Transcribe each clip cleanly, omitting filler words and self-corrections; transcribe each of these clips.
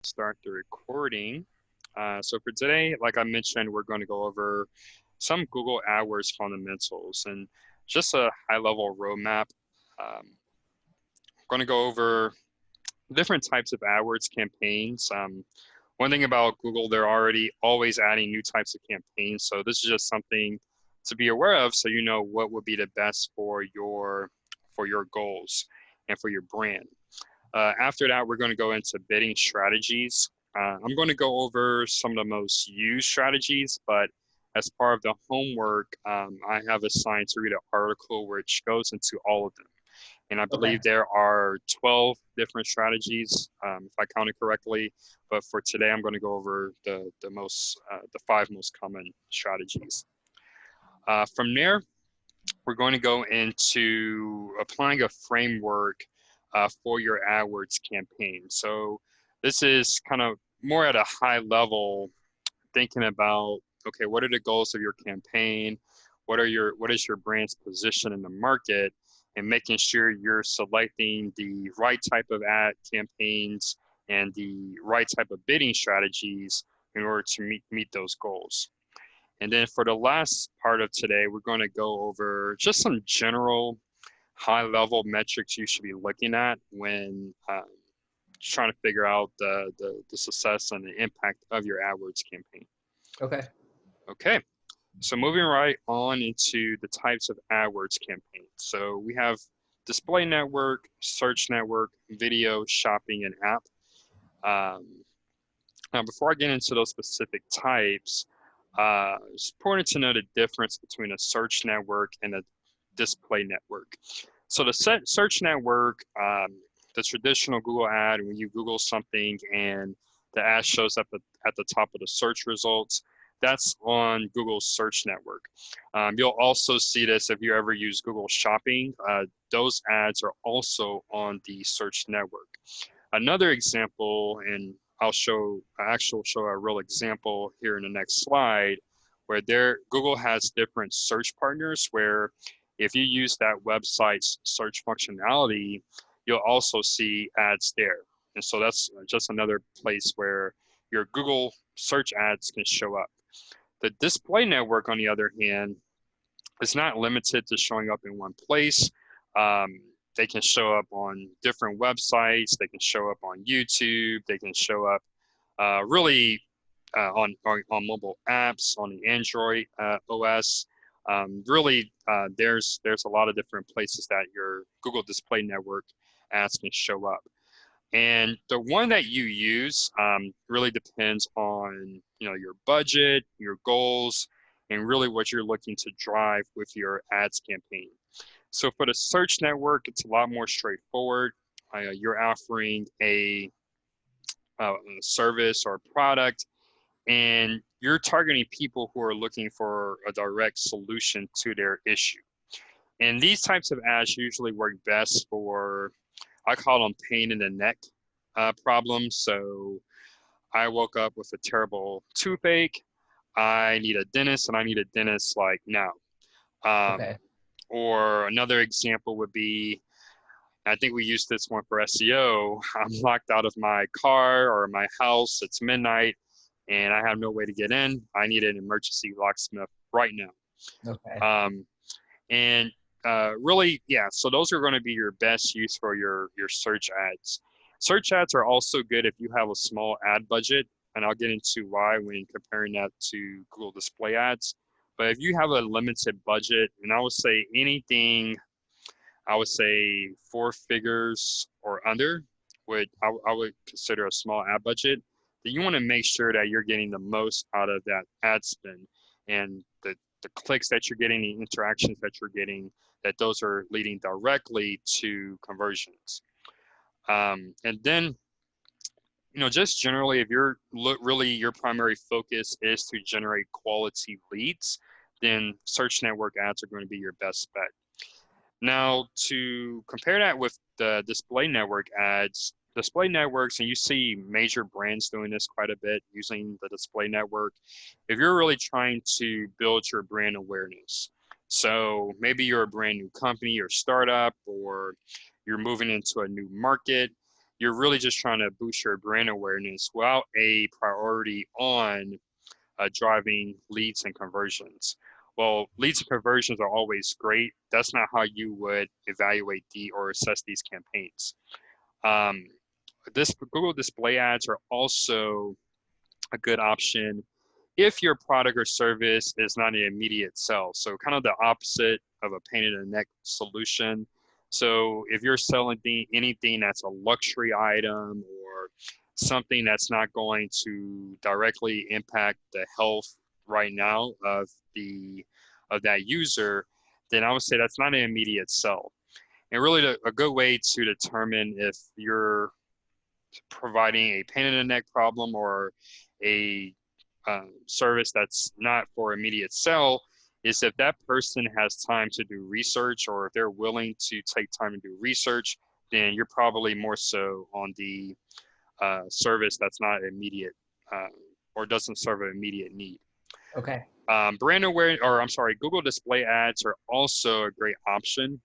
Start the recording. So for today, like I mentioned, we're going to go over some Google AdWords fundamentals and just a high-level roadmap. Going to go over different types of AdWords campaigns. One thing about Google, they're already always adding new types of campaigns. So this is just something to be aware of, so you know what would be the best for your goals and for your brand. After that, we're going to go into bidding strategies. I'm going to go over some of the most used strategies, but as part of the homework, I have assigned to read an article which goes into all of them. And I Okay. believe there are 12 different strategies, if I counted correctly. But for today, I'm going to go over the five most common strategies. From there, we're going to go into applying a framework for your AdWords campaign. So this is kind of more at a high level, thinking about, okay, what are the goals of your campaign? What is your brand's position in the market? And making sure you're selecting the right type of ad campaigns and the right type of bidding strategies in order to meet those goals. And then for the last part of today, we're going to go over just some general high level metrics you should be looking at when trying to figure out the success and the impact of your AdWords campaign. Okay. Okay, so moving right on into the types of AdWords campaigns. So we have display network, search network, video, shopping, and app. Um, Now, before I get into those specific types, it's important to know the difference between a search network and a display network. So the search network, the traditional Google ad, when you Google something and the ad shows up at the top of the search results, that's on Google's search network. You'll also see this if you ever use Google Shopping. Those ads are also on the search network. Another example, and I'll show a real example here in the next slide, where Google has different search partners where if you use that website's search functionality, you'll also see ads there. And so that's just another place where your Google search ads can show up. The display network, on the other hand, is not limited to showing up in one place. Um, they can show up on different websites. They can show up on YouTube. They can show up really on mobile apps, on the Android OS. There's a lot of different places that your Google Display Network ads can show up. And the one that you use really depends on your budget, your goals, and really what you're looking to drive with your ads campaign. So for the search network, it's a lot more straightforward. You're offering a service or a product, and you're targeting people who are looking for a direct solution to their issue. And these types of ads usually work best for, I call them pain in the neck problems. So I woke up with a terrible toothache. I need a dentist, and I need a dentist like now. Um, Okay. or another example would be, I think we use this one for SEO. I'm locked out of my car or my house. It's midnight and I have no way to get in. I need an emergency locksmith right now. Okay. Um, and really, yeah, so those are going to be your best use for your search ads. Search ads are also good if you have a small ad budget, and I'll get into why when comparing that to Google Display Ads. But if you have a limited budget, and I would say four figures or under, I would consider a small ad budget. Then you want to make sure that you're getting the most out of that ad spend, and the clicks that you're getting, the interactions that you're getting, that those are leading directly to conversions. And then, just generally, if really your primary focus is to generate quality leads, then search network ads are going to be your best bet. Now, to compare that with the display network ads, display networks, and you see major brands doing this quite a bit using the display network, if you're really trying to build your brand awareness. So maybe you're a brand new company or startup, or you're moving into a new market, you're really just trying to boost your brand awareness without a priority on driving leads and conversions. Well, leads and conversions are always great. That's not how you would evaluate or assess these campaigns. Um, this Google display ads are also a good option if your product or service is not an immediate sell. So kind of the opposite of a pain in the neck solution. So if you're selling anything that's a luxury item or something that's not going to directly impact the health right now of that user, then I would say that's not an immediate sell. And really a good way to determine if you're providing a pain in the neck problem or a service that's not for immediate sell is if that person has time to do research, or if they're willing to take time to do research, then you're probably more so on the service that's not immediate or doesn't serve an immediate need. Okay. Brand awareness, or I'm sorry, Google display ads are also a great option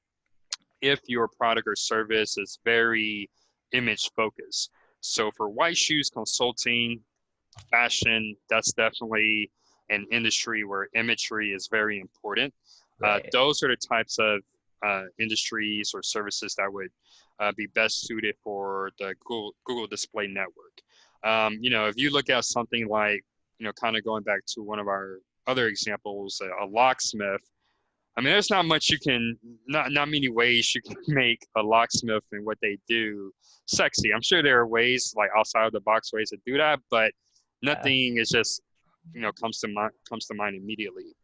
if your product or service is very image focused. So for white shoes consulting, fashion, that's definitely an industry where imagery is very important. Right. Those are the types of industries or services that would be best suited for the Google Display Network. If you look at something like, kind of going back to one of our other examples, a locksmith, I mean, there's not much not many ways you can make a locksmith and what they do sexy. I'm sure there are ways, like outside of the box ways to do that, but nothing is just, comes to mind immediately.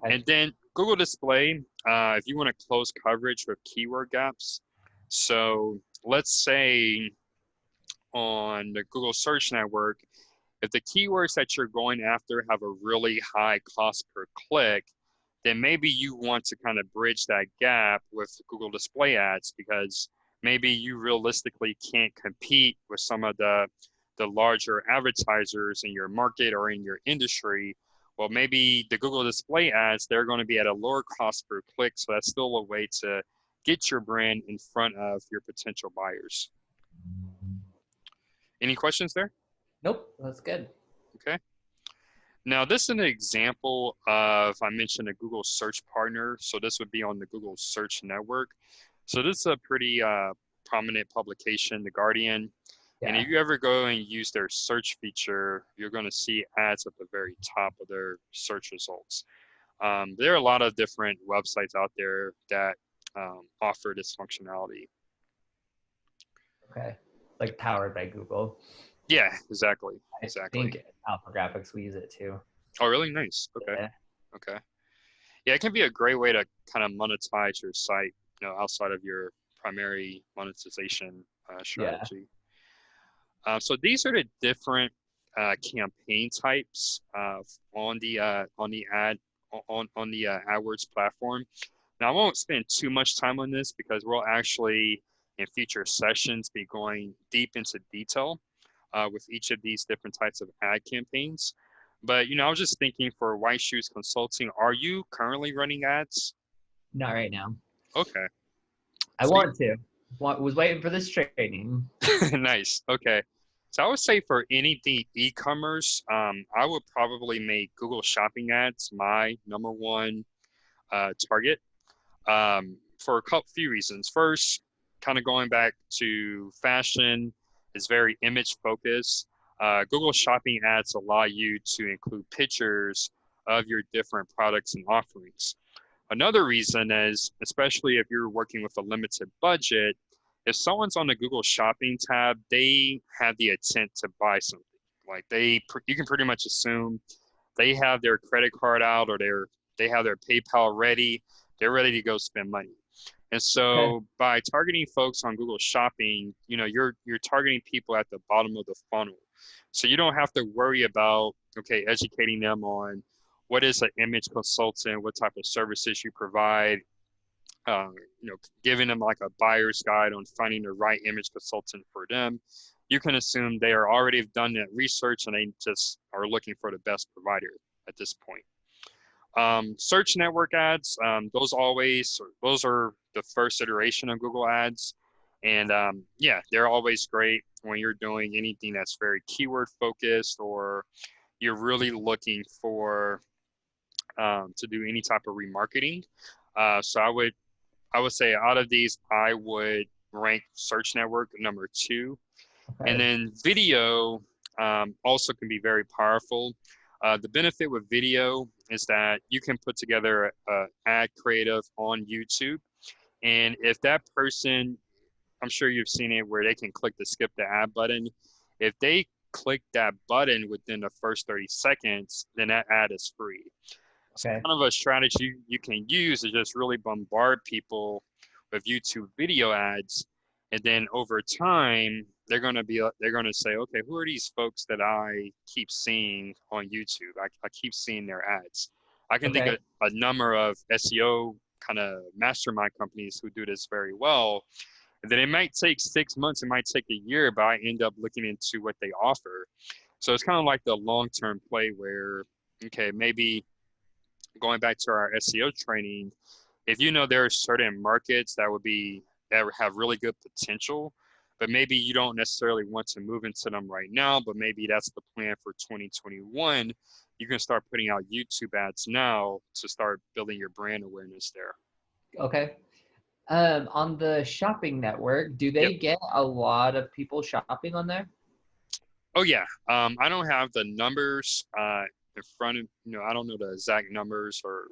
And then Google Display, if you want to close coverage with keyword gaps. So let's say on the Google Search Network, if the keywords that you're going after have a really high cost per click, then maybe you want to kind of bridge that gap with Google Display Ads, because maybe you realistically can't compete with some of the larger advertisers in your market or in your industry. Well, maybe the Google Display Ads, they're going to be at a lower cost per click. So that's still a way to get your brand in front of your potential buyers. Any questions there? Nope, that's good. Okay. Now, this is an example of, I mentioned a Google search partner. So this would be on the Google Search Network. So this is a pretty prominent publication, The Guardian. Yeah. And if you ever go and use their search feature, you're going to see ads at the very top of their search results. There are a lot of different websites out there that offer this functionality. Okay. Like powered by Google. Yeah, exactly. I think Alpha Graphics, we use it too. Oh, really? Nice. Okay. Yeah. Okay. Yeah, it can be a great way to kind of monetize your site, outside of your primary monetization strategy. Yeah. So these are the different campaign types on the AdWords platform. Now, I won't spend too much time on this because we'll actually in future sessions be going deep into detail with each of these different types of ad campaigns. But, I was just thinking for White Shoes Consulting, are you currently running ads? Not right now. Okay. I want to. Was waiting for this training. Nice. Okay. So I would say for anything e-commerce, I would probably make Google Shopping ads my number one target for a few reasons. First, kind of going back to fashion, is very image focused. Google Shopping ads allow you to include pictures of your different products and offerings. Another reason is, especially if you're working with a limited budget, if someone's on the Google Shopping tab, they have the intent to buy something. Like you can pretty much assume they have their credit card out or they have their PayPal ready. They're ready to go spend money. And so by targeting folks on Google Shopping, you're targeting people at the bottom of the funnel. So you don't have to worry about, educating them on what is an image consultant, what type of services you provide, giving them like a buyer's guide on finding the right image consultant for them. You can assume they are already done that research and they just are looking for the best provider at this point. Search network ads, those are the first iteration of Google ads. And yeah, they're always great when you're doing anything that's very keyword focused, or you're really looking for to do any type of remarketing. So I would say out of these, I would rank Search Network number two. And Okay. then video also can be very powerful. The benefit with video is that you can put together a ad creative on YouTube. And if that person, I'm sure you've seen it where they can click the skip the ad button. If they click that button within the first 30 seconds, then that ad is free. So Okay. kind of a strategy you can use is just really bombard people with YouTube video ads, and then over time they're gonna say, okay, who are these folks that I keep seeing on YouTube? I keep seeing their ads. I can think of Okay. a number of SEO kind of mastermind companies who do this very well. And then it might take 6 months, it might take a year, but I end up looking into what they offer. So it's kind of like the long-term play where, okay, maybe going back to our SEO training, if you know there are certain markets that would have really good potential, but maybe you don't necessarily want to move into them right now, but maybe that's the plan for 2021, you can start putting out YouTube ads now to start building your brand awareness there. Okay. On the shopping network, do Yep. they get a lot of people shopping on there? Oh yeah. I don't have the numbers in front of, I don't know the exact numbers or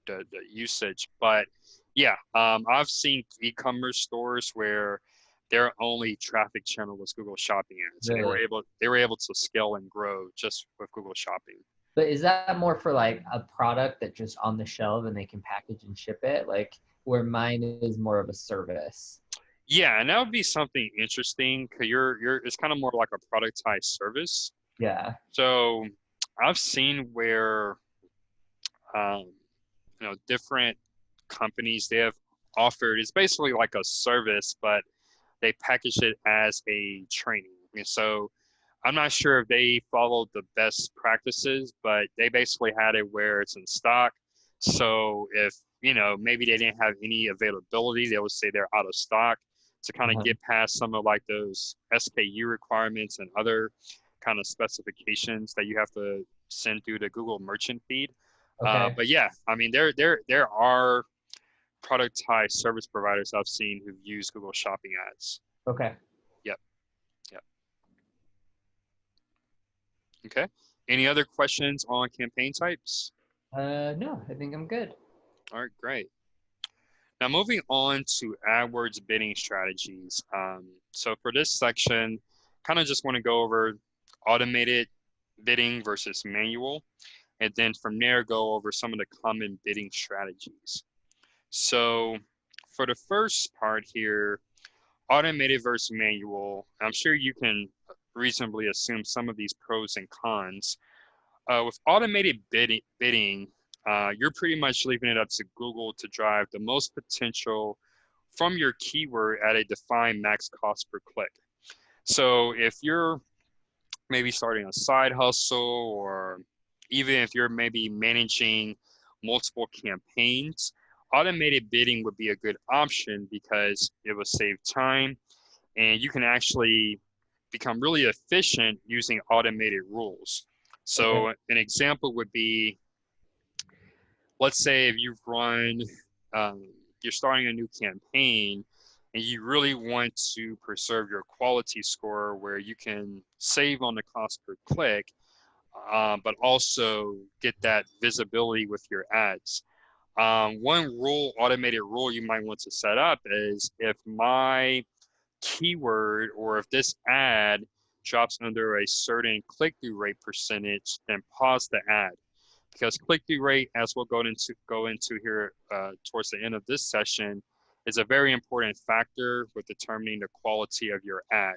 the usage. But yeah, I've seen e-commerce stores where their only traffic channel was Google Shopping ads, and Really? they were able to scale and grow just with Google Shopping. But is that more for like a product that just on the shelf and they can package and ship it? Like where mine is more of a service. Yeah, and that would be something interesting because you're it's kind of more like a productized service. Yeah. So I've seen where um, different companies they have offered it's basically like a service, but they package it as a training. And so I'm not sure if they followed the best practices, but they basically had it where it's in stock. So if, maybe they didn't have any availability, they would say they're out of stock to kind of Uh-huh. get past some of like those SKU requirements and other kind of specifications that you have to send through the Google merchant feed. Okay. But yeah, I mean, there are productized service providers I've seen who've used Google Shopping ads. Okay. Yep. Yep. Okay. Any other questions on campaign types? No, I think I'm good. All right, great. Now moving on to AdWords bidding strategies. So for this section, kind of just want to go over automated bidding versus manual, and then from there go over some of the common bidding strategies. So for the first part here, automated versus manual, I'm sure you can reasonably assume some of these pros and cons. With automated bidding, you're pretty much leaving it up to Google to drive the most potential from your keyword at a defined max cost per click. So if you're maybe starting a side hustle, or even if you're maybe managing multiple campaigns, automated bidding would be a good option because it will save time and you can actually become really efficient using automated rules. Okay. So an example would be, let's say if you've run, um, you're starting a new campaign and you really want to preserve your quality score where you can save on the cost per click, but also get that visibility with your ads. One automated rule you might want to set up is if my keyword or if this ad drops under a certain click-through rate percentage, then pause the ad. Because click-through rate, as we'll go into here towards the end of this session, is a very important factor with determining the quality of your ad.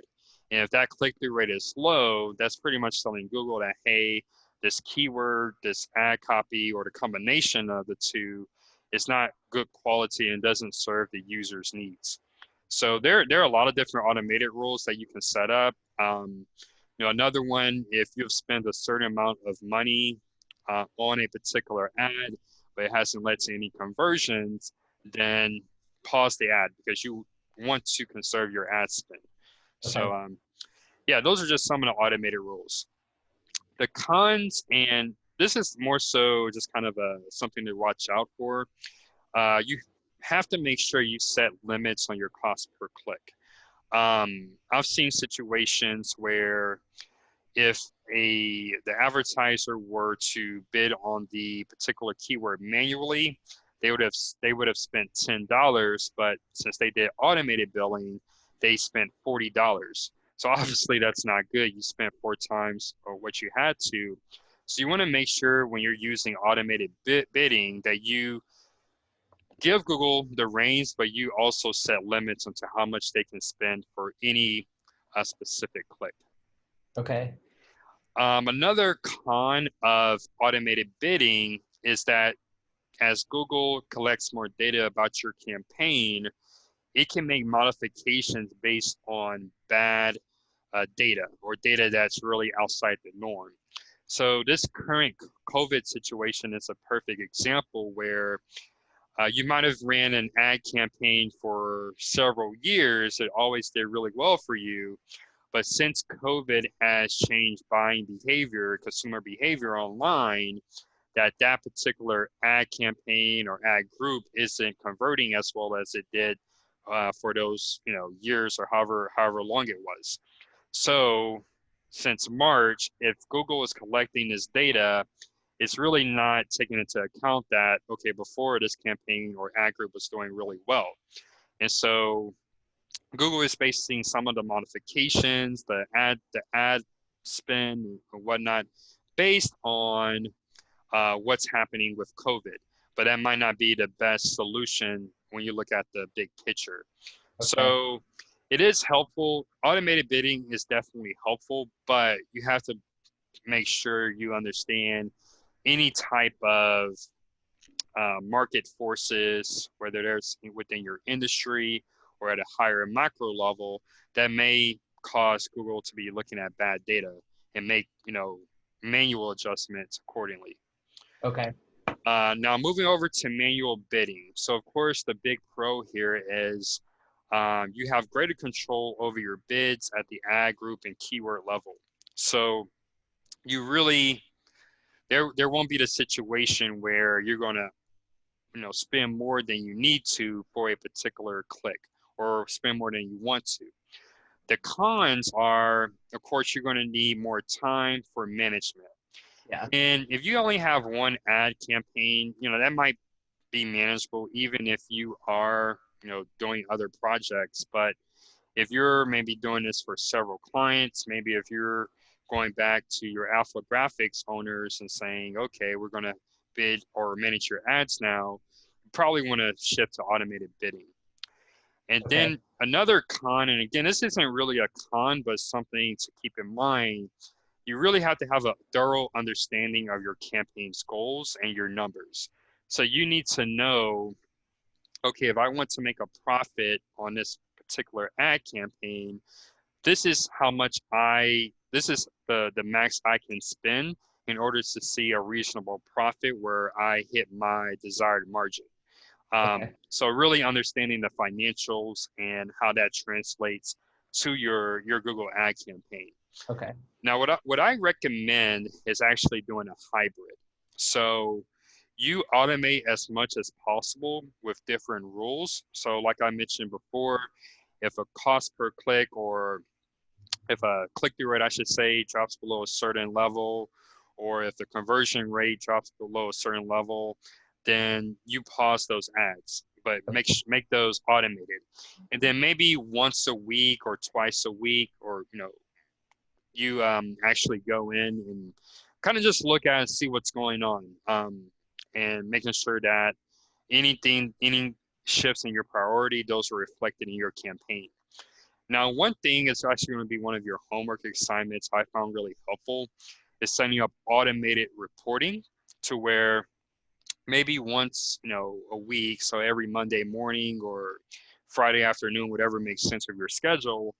And if that click-through rate is low, that's pretty much telling Google that, hey, this keyword, this ad copy, or the combination of the two is not good quality and doesn't serve the user's needs. So there are a lot of different automated rules that you can set up. Another one, if you've spent a certain amount of money on a particular ad, but it hasn't led to any conversions, then pause the ad because you want to conserve your ad spend. Okay. So yeah, those are just some of the automated rules. The cons, and this is more so just kind of something to watch out for. You have to make sure you set limits on your cost per click. I've seen situations where if the advertiser were to bid on the particular keyword manually, they would have spent $10, but since they did automated billing, they spent $40. So obviously that's not good. You spent 4 times what you had to. So you want to make sure when you're using automated bidding that you give Google the reins, but you also set limits onto how much they can spend for any specific click. Okay. Another con of automated bidding is that as Google collects more data about your campaign, it can make modifications based on bad data or data that's really outside the norm. So this current COVID situation is a perfect example where you might have ran an ad campaign for several years. It always did really well for you. But since COVID has changed buying behavior, consumer behavior online, that particular ad campaign or ad group isn't converting as well as it did for those years or however long it was. So since March, if Google is collecting this data, it's really not taking into account that, okay, before this campaign or ad group was doing really well. And so Google is basing some of the modifications, the ad spend and whatnot, based on what's happening with COVID. But that might not be the best solution when you look at the big picture. Okay. So it is helpful. Automated bidding is definitely helpful, but you have to make sure you understand any type of market forces, whether there's within your industry or at a higher macro level, that may cause Google to be looking at bad data and make manual adjustments accordingly. Okay. Now moving over to manual bidding. So of course the big pro here is you have greater control over your bids at the ad group and keyword level. So you really there won't be the situation where you're going to spend more than you need to for a particular click or spend more than you want to. The cons are, of course, you're going to need more time for management. Yeah. And if you only have one ad campaign, that might be manageable even if you are, doing other projects. But if you're maybe doing this for several clients, maybe if you're going back to your Alpha Graphics owners and saying, okay, we're going to bid or manage your ads now, you probably want to shift to automated bidding. And Okay. then another con, and again, this isn't really a con, but something to keep in mind, you really have to have a thorough understanding of your campaign's goals and your numbers. So you need to know, okay, if I want to make a profit on this particular ad campaign, this is this is the max I can spend in order to see a reasonable profit where I hit my desired margin. Okay. So really understanding the financials and how that translates to your Google ad campaign. Okay. Now, what I recommend is actually doing a hybrid. So you automate as much as possible with different rules. So like I mentioned before, if a cost per click or if a click-through rate, I should say, drops below a certain level, or if the conversion rate drops below a certain level, then you pause those ads, but make those automated. And then maybe once a week or twice a week, or you actually go in and kind of just look at and see what's going on, and making sure that any shifts in your priority, those are reflected in your campaign. Now, one thing is actually going to be one of your homework assignments I found really helpful is setting up automated reporting to where maybe once, a week, so every Monday morning or Friday afternoon, whatever makes sense of your schedule,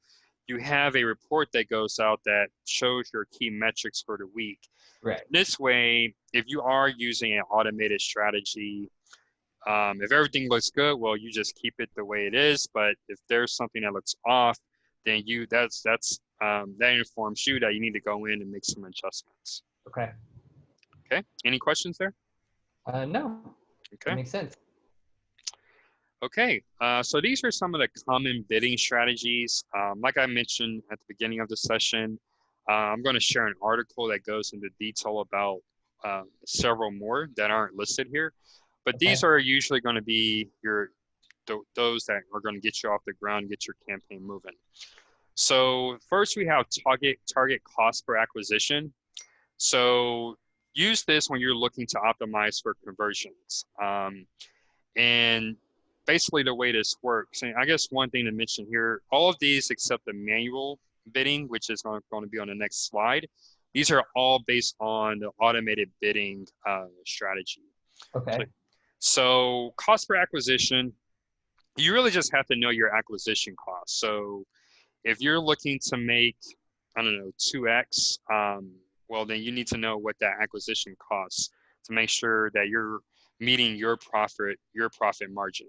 you have a report that goes out that shows your key metrics for the week. Right. This way, if you are using an automated strategy, If everything looks good, well, you just keep it the way it is. But if there's something that looks off, then that informs you that you need to go in and make some adjustments. Okay. Okay. Any questions there? No, that Okay. makes sense. Okay. So these are some of the common bidding strategies. Like I mentioned at the beginning of the session, I'm going to share an article that goes into detail about several more that aren't listed here. But Okay. these are usually going to be those that are going to get you off the ground, get your campaign moving. So first we have target cost per acquisition. So use this when you're looking to optimize for conversions. And basically the way this works, and I guess one thing to mention here, all of these except the manual bidding, which is going to be on the next slide, these are all based on the automated bidding strategy. Okay. So cost per acquisition, you really just have to know your acquisition cost. So if you're looking to make, I don't know, 2x, well, then you need to know what that acquisition costs to make sure that you're meeting your profit margin.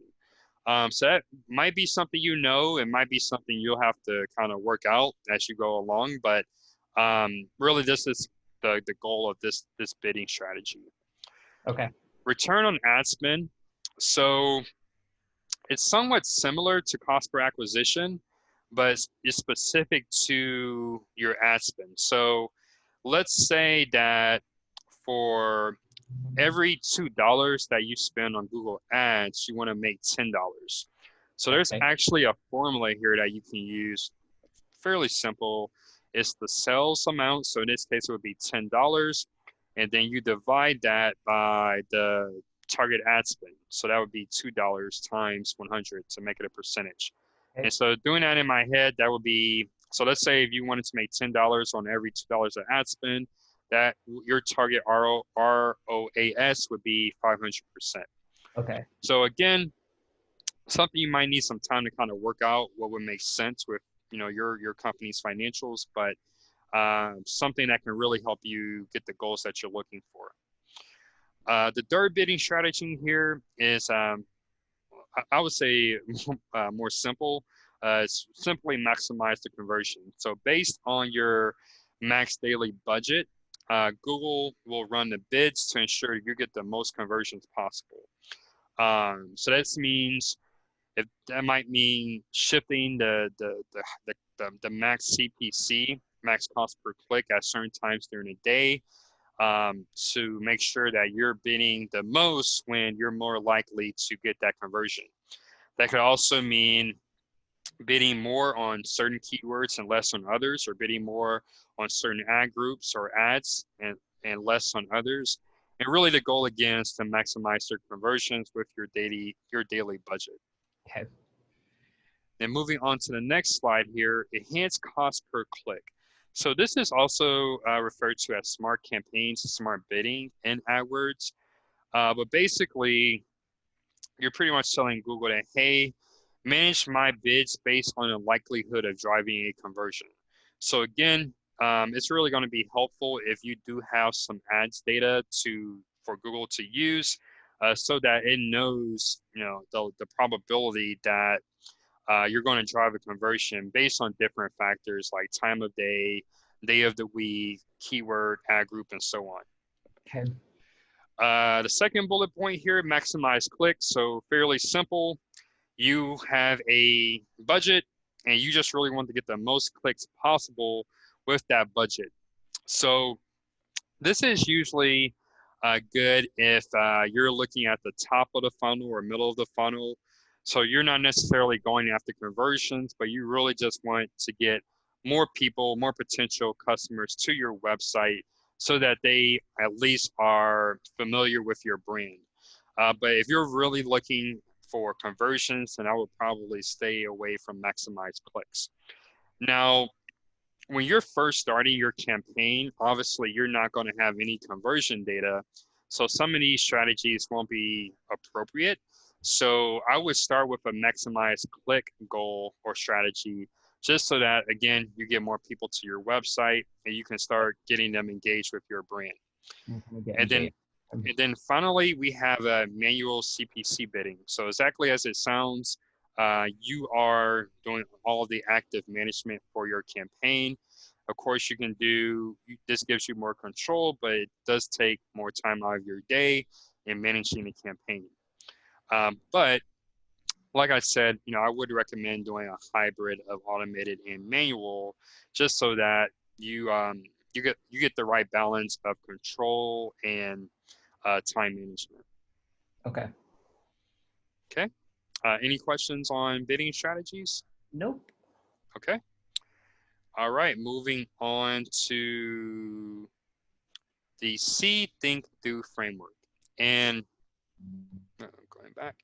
So that might be something you know, it might be something you'll have to kind of work out as you go along, but really this is the goal of this bidding strategy. Okay. Return on ad spend. So it's somewhat similar to cost per acquisition, but it's specific to your ad spend. So let's say that for every $2 that you spend on Google Ads, you want to make $10. So there's Okay. actually a formula here that you can use, fairly simple. It's the sales amount. So in this case, it would be $10. And then you divide that by the target ad spend. So that would be $2 times 100 to make it a percentage. Okay. And so doing that in my head, that would be, so let's say if you wanted to make $10 on every $2 of ad spend, that your target ROAS would be 500%. Okay. So again, something you might need some time to kind of work out what would make sense with your company's financials, but something that can really help you get the goals that you're looking for. The third bidding strategy here is, I would say, more simple. It's simply maximize the conversion. So based on your max daily budget, Google will run the bids to ensure you get the most conversions possible. So that means that might mean shifting the max CPC, max cost per click at certain times during the day, to make sure that you're bidding the most when you're more likely to get that conversion. That could also mean bidding more on certain keywords and less on others, or bidding more on certain ad groups or ads and less on others. And really the goal again is to maximize their conversions with your daily budget. Okay. Then moving on to the next slide here, enhanced cost per click. So this is also referred to as smart campaigns, smart bidding in AdWords. But basically, you're pretty much telling Google that, hey, manage my bids based on the likelihood of driving a conversion. So again, it's really going to be helpful if you do have some ads data for Google to use, so that it knows, the probability that you're going to drive a conversion based on different factors like time of day of the week, keyword, ad group, and so on. Okay. The second bullet point here, maximize clicks. So fairly simple. You have a budget and you just really want to get the most clicks possible with that budget. So this is usually good if you're looking at the top of the funnel or middle of the funnel. So you're not necessarily going after conversions, but you really just want to get more people, more potential customers to your website so that they at least are familiar with your brand. But if you're really looking for conversions, then I would probably stay away from maximized clicks. Now, when you're first starting your campaign, obviously you're not going to have any conversion data. So some of these strategies won't be appropriate. So I would start with a maximized click goal or strategy, just so that, again, you get more people to your website and you can start getting them engaged with your brand. And then, And then finally, we have manual CPC bidding. So exactly as it sounds, you are doing all the active management for your campaign. Of course, you can do, this gives you more control, but it does take more time out of your day in managing the campaign. But like I said, I would recommend doing a hybrid of automated and manual, just so that you get the right balance of control and time management. Okay. Okay. Any questions on bidding strategies? Nope. Okay. All right. Moving on to the See, Think, Do framework. And going back.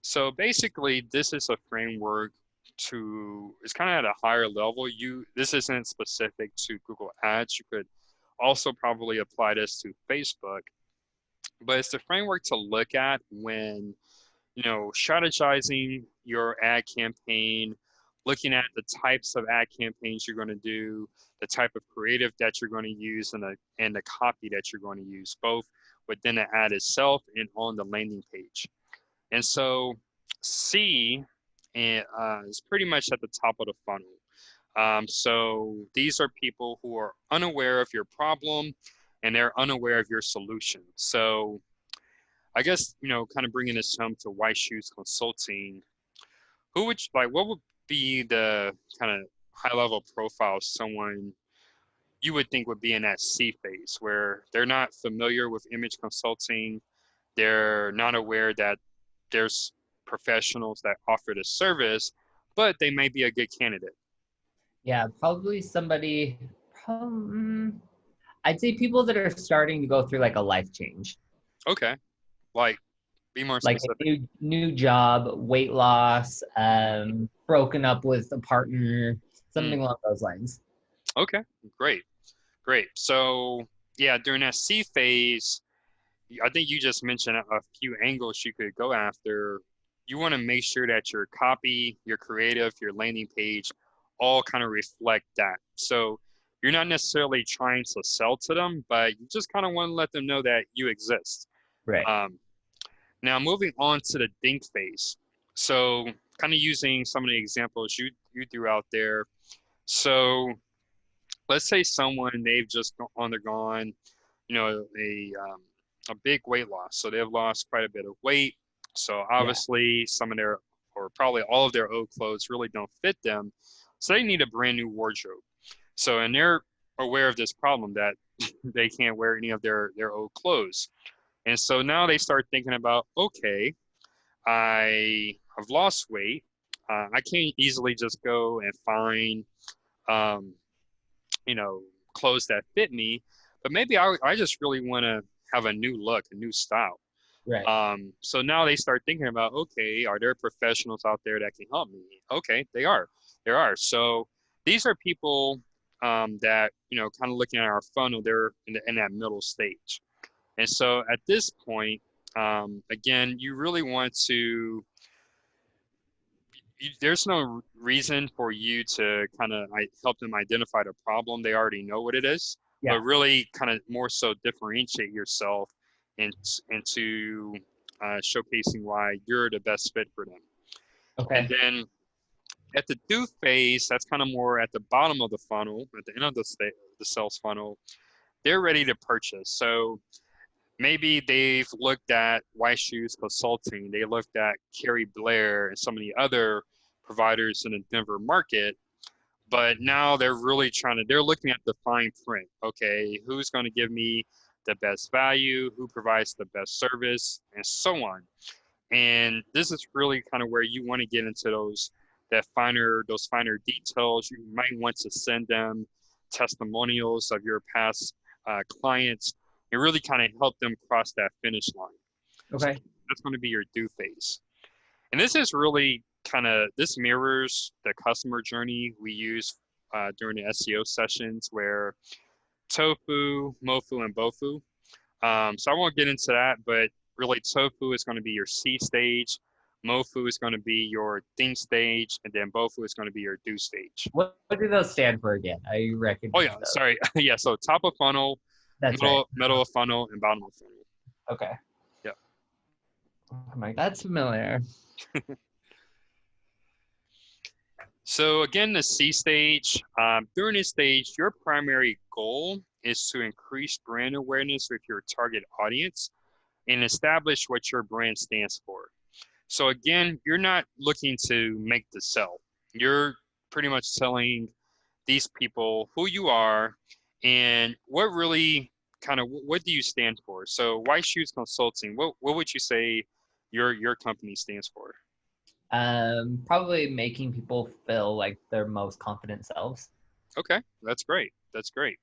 So basically, this is a framework it's kind of at a higher level. This isn't specific to Google Ads. You could also probably apply this to Facebook, but it's the framework to look at when strategizing your ad campaign, looking at the types of ad campaigns you're going to do, the type of creative that you're going to use, and the copy that you're going to use, both within the ad itself and on the landing page. And so C is pretty much at the top of the funnel. So these are people who are unaware of your problem and they're unaware of your solution. So I guess, kind of bringing this home to White Shoes Consulting, what would be the kind of high level profile of someone you would think would be in that C phase where they're not familiar with image consulting, they're not aware that there's professionals that offer the service, but they may be a good candidate? Yeah, probably somebody, I'd say people that are starting to go through like a life change. Okay. Like, be more Like specific. a new job, weight loss, broken up with a partner, something along those lines. Okay, great. Great. So, yeah, during that C phase, I think you just mentioned a few angles you could go after. You want to make sure that your copy, your creative, your landing page all kind of reflect that. So you're not necessarily trying to sell to them, but you just kind of want to let them know that you exist. Right. Now, moving on to the think phase. So kind of using some of the examples you threw out there. So let's say someone, they've just undergone, a big weight loss. So they've lost quite a bit of weight. So obviously some of their, or probably all of their old clothes really don't fit them. So they need a brand new wardrobe. So, and they're aware of this problem that they can't wear any of their old clothes. And so now they start thinking about, okay, I have lost weight. I can't easily just go and find, um, clothes that fit me, but maybe I just really want to have a new look, a new style. Right. So now they start thinking about, okay, are there professionals out there that can help me? Okay, they are. There are. So these are people that, kind of looking at our funnel, they're in that middle stage. And so at this point, again, you really want to, there's no reason for you to kind of help them identify the problem. They already know what it is, but really kind of more so differentiate yourself into showcasing why you're the best fit for them. Okay. And then at the do phase, that's kind of more at the bottom of the funnel, at the end of the sales funnel, they're ready to purchase. So maybe they've looked at White Shoes Consulting, they looked at Carrie Blair and some of the other providers in the Denver market, but now they're really they're looking at the fine print. Okay, who's going to give me the best value, who provides the best service, and so on. And this is really kind of where you want to get into those finer details. You might want to send them testimonials of your past clients and really kind of help them cross that finish line. Okay. So that's going to be your do phase. And this is really this mirrors the customer journey we use during the SEO sessions, where tofu, mofu, and bofu. So I won't get into that, but really tofu is going to be your C stage, mofu is going to be your think stage, and then bofu is going to be your do stage. What do those stand for again? I recognize Oh yeah, those. sorry. Yeah, so top of funnel, That's middle of funnel, and bottom of funnel. Okay. Yeah. I'm like, that's familiar. So again, the C stage, during this stage, your primary goal is to increase brand awareness with your target audience and establish what your brand stands for. So again, you're not looking to make the sell. You're pretty much telling these people who you are and what really kind of what do you stand for. So White Shoes Consulting, what would you say your company stands for? Probably making people feel like their most confident selves. Okay, that's great. That's great.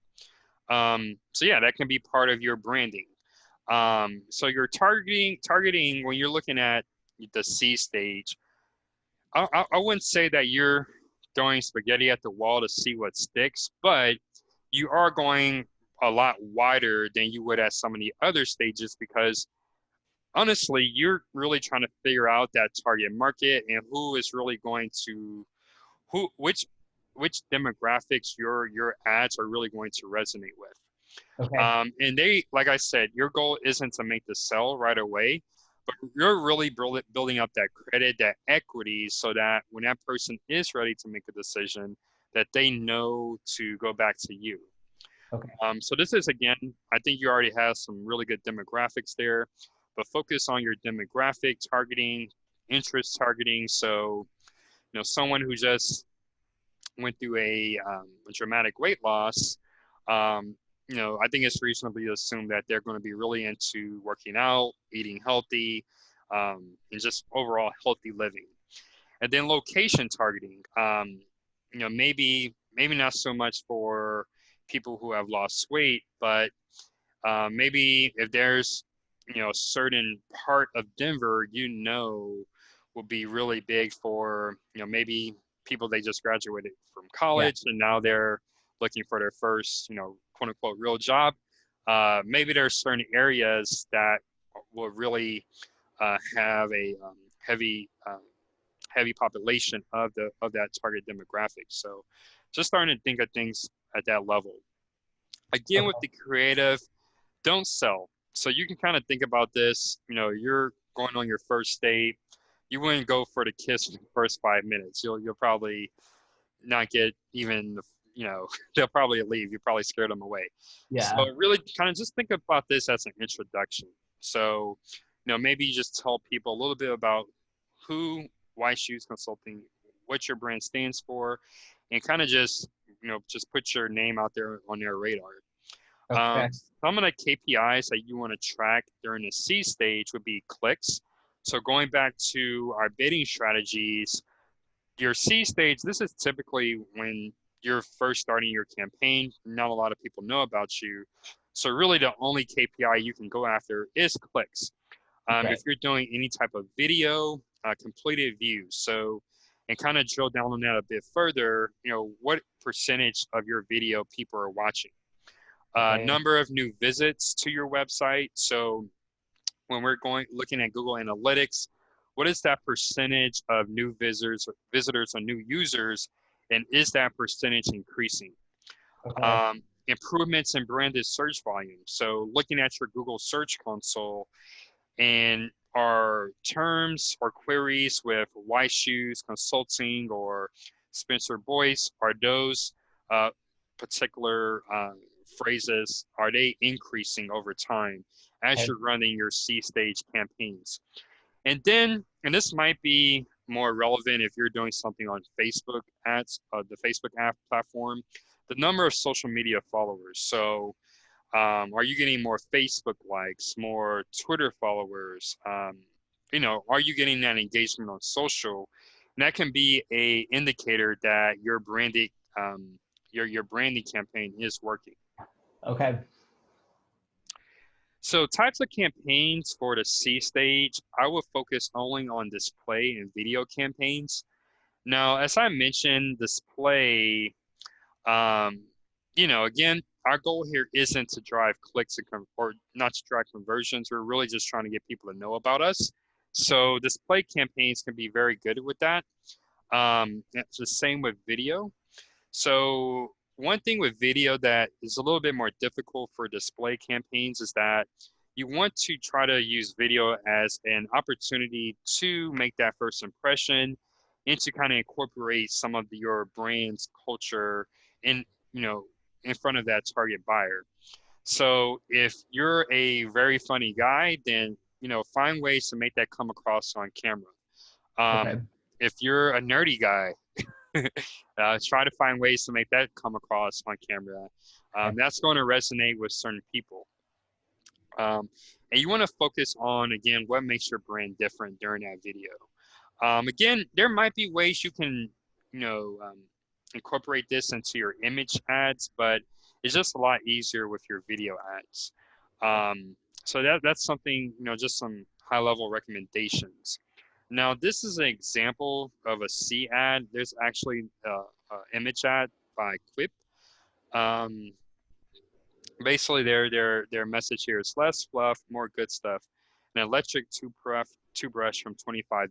So yeah, that can be part of your branding. So you're targeting when you're looking at the C stage. I wouldn't say that you're throwing spaghetti at the wall to see what sticks, but you are going a lot wider than you would at some of the other stages because honestly, you're really trying to figure out that target market and who is really going to who which demographics your ads are really going to resonate with. Okay. And they, like I said, your goal isn't to make the sell right away, but you're really building up that credit, that equity, so that when that person is ready to make a decision, that they know to go back to you. Okay. So this is, again, I think you already have some really good demographics there, but focus on your demographic targeting, interest targeting. So, someone who just went through a dramatic weight loss, I think it's reasonably to assume that they're going to be really into working out, eating healthy, and just overall healthy living. And then location targeting, maybe not so much for people who have lost weight, but maybe if there's a certain part of Denver will be really big for maybe people they just graduated from Yeah. college and now they're looking for their first quote unquote real job. Maybe there's certain areas that will really have a heavy population of that target demographic. So just starting to think of things at that level. Again, with Okay. the creative, don't sell. So you can kind of think about this. You're going on your first date. You wouldn't go for the kiss in the first 5 minutes. You'll probably not get even they'll probably leave. You probably scared them away. So Yeah. really kind of just think about this as an introduction. So maybe you just tell people a little bit about who White Shoes Consulting, what your brand stands for, and kind of just put your name out there on their radar. Okay. Some of the KPIs that you want to track during the C stage would be clicks. So going back to our bidding strategies, your C stage, this is typically when you're first starting your campaign. Not a lot of people know about you. So really the only KPI you can go after is clicks. Right. If you're doing any type of video, completed views. So, and kind of drill down on that a bit further, what percentage of your video people are watching? Okay. Number of new visits to your website. So when we're looking at Google Analytics, what is that percentage of new visitors or new users, and is that percentage increasing? Okay. Improvements in branded search volume. So looking at your Google Search Console, and are terms or queries with White Shoes Consulting or Spencer Boyce, are those uh, particular phrases, are they increasing over time as Okay. you're running your C stage campaigns? And then, and this might be more relevant if you're doing something on Facebook ads, the Facebook app platform, the number of social media followers. So are you getting more Facebook likes, more Twitter followers? Are you getting that engagement on social? And that can be a indicator that your your branding campaign is working. Okay. So types of campaigns for the C stage, I would focus only on display and video campaigns. Now, as I mentioned, display, um, again, our goal here isn't to drive clicks or not to drive conversions. We're really just trying to get people to know about us. So display campaigns can be very good with that. It's the same with video. So one thing with video that is a little bit more difficult for display campaigns is that you want to try to use video as an opportunity to make that first impression and to kind of incorporate some of your brand's culture in, you know, in front of that target buyer. So if you're a very funny guy, then, you know, find ways to make that come across on camera. Okay. If you're a nerdy guy, try to find ways to make that come across on camera. Okay. That's going to resonate with certain people. And you want to focus on, again, what makes your brand different during that video. Again, there might be ways you can, you know, incorporate this into your image ads, but it's just a lot easier with your video ads. So that's something, you know, just some high level recommendations. Now, this is an example of a C ad. There's actually an image ad by Quip. Um, Basically, their message here is less fluff, more good stuff. An electric toothbrush from $25.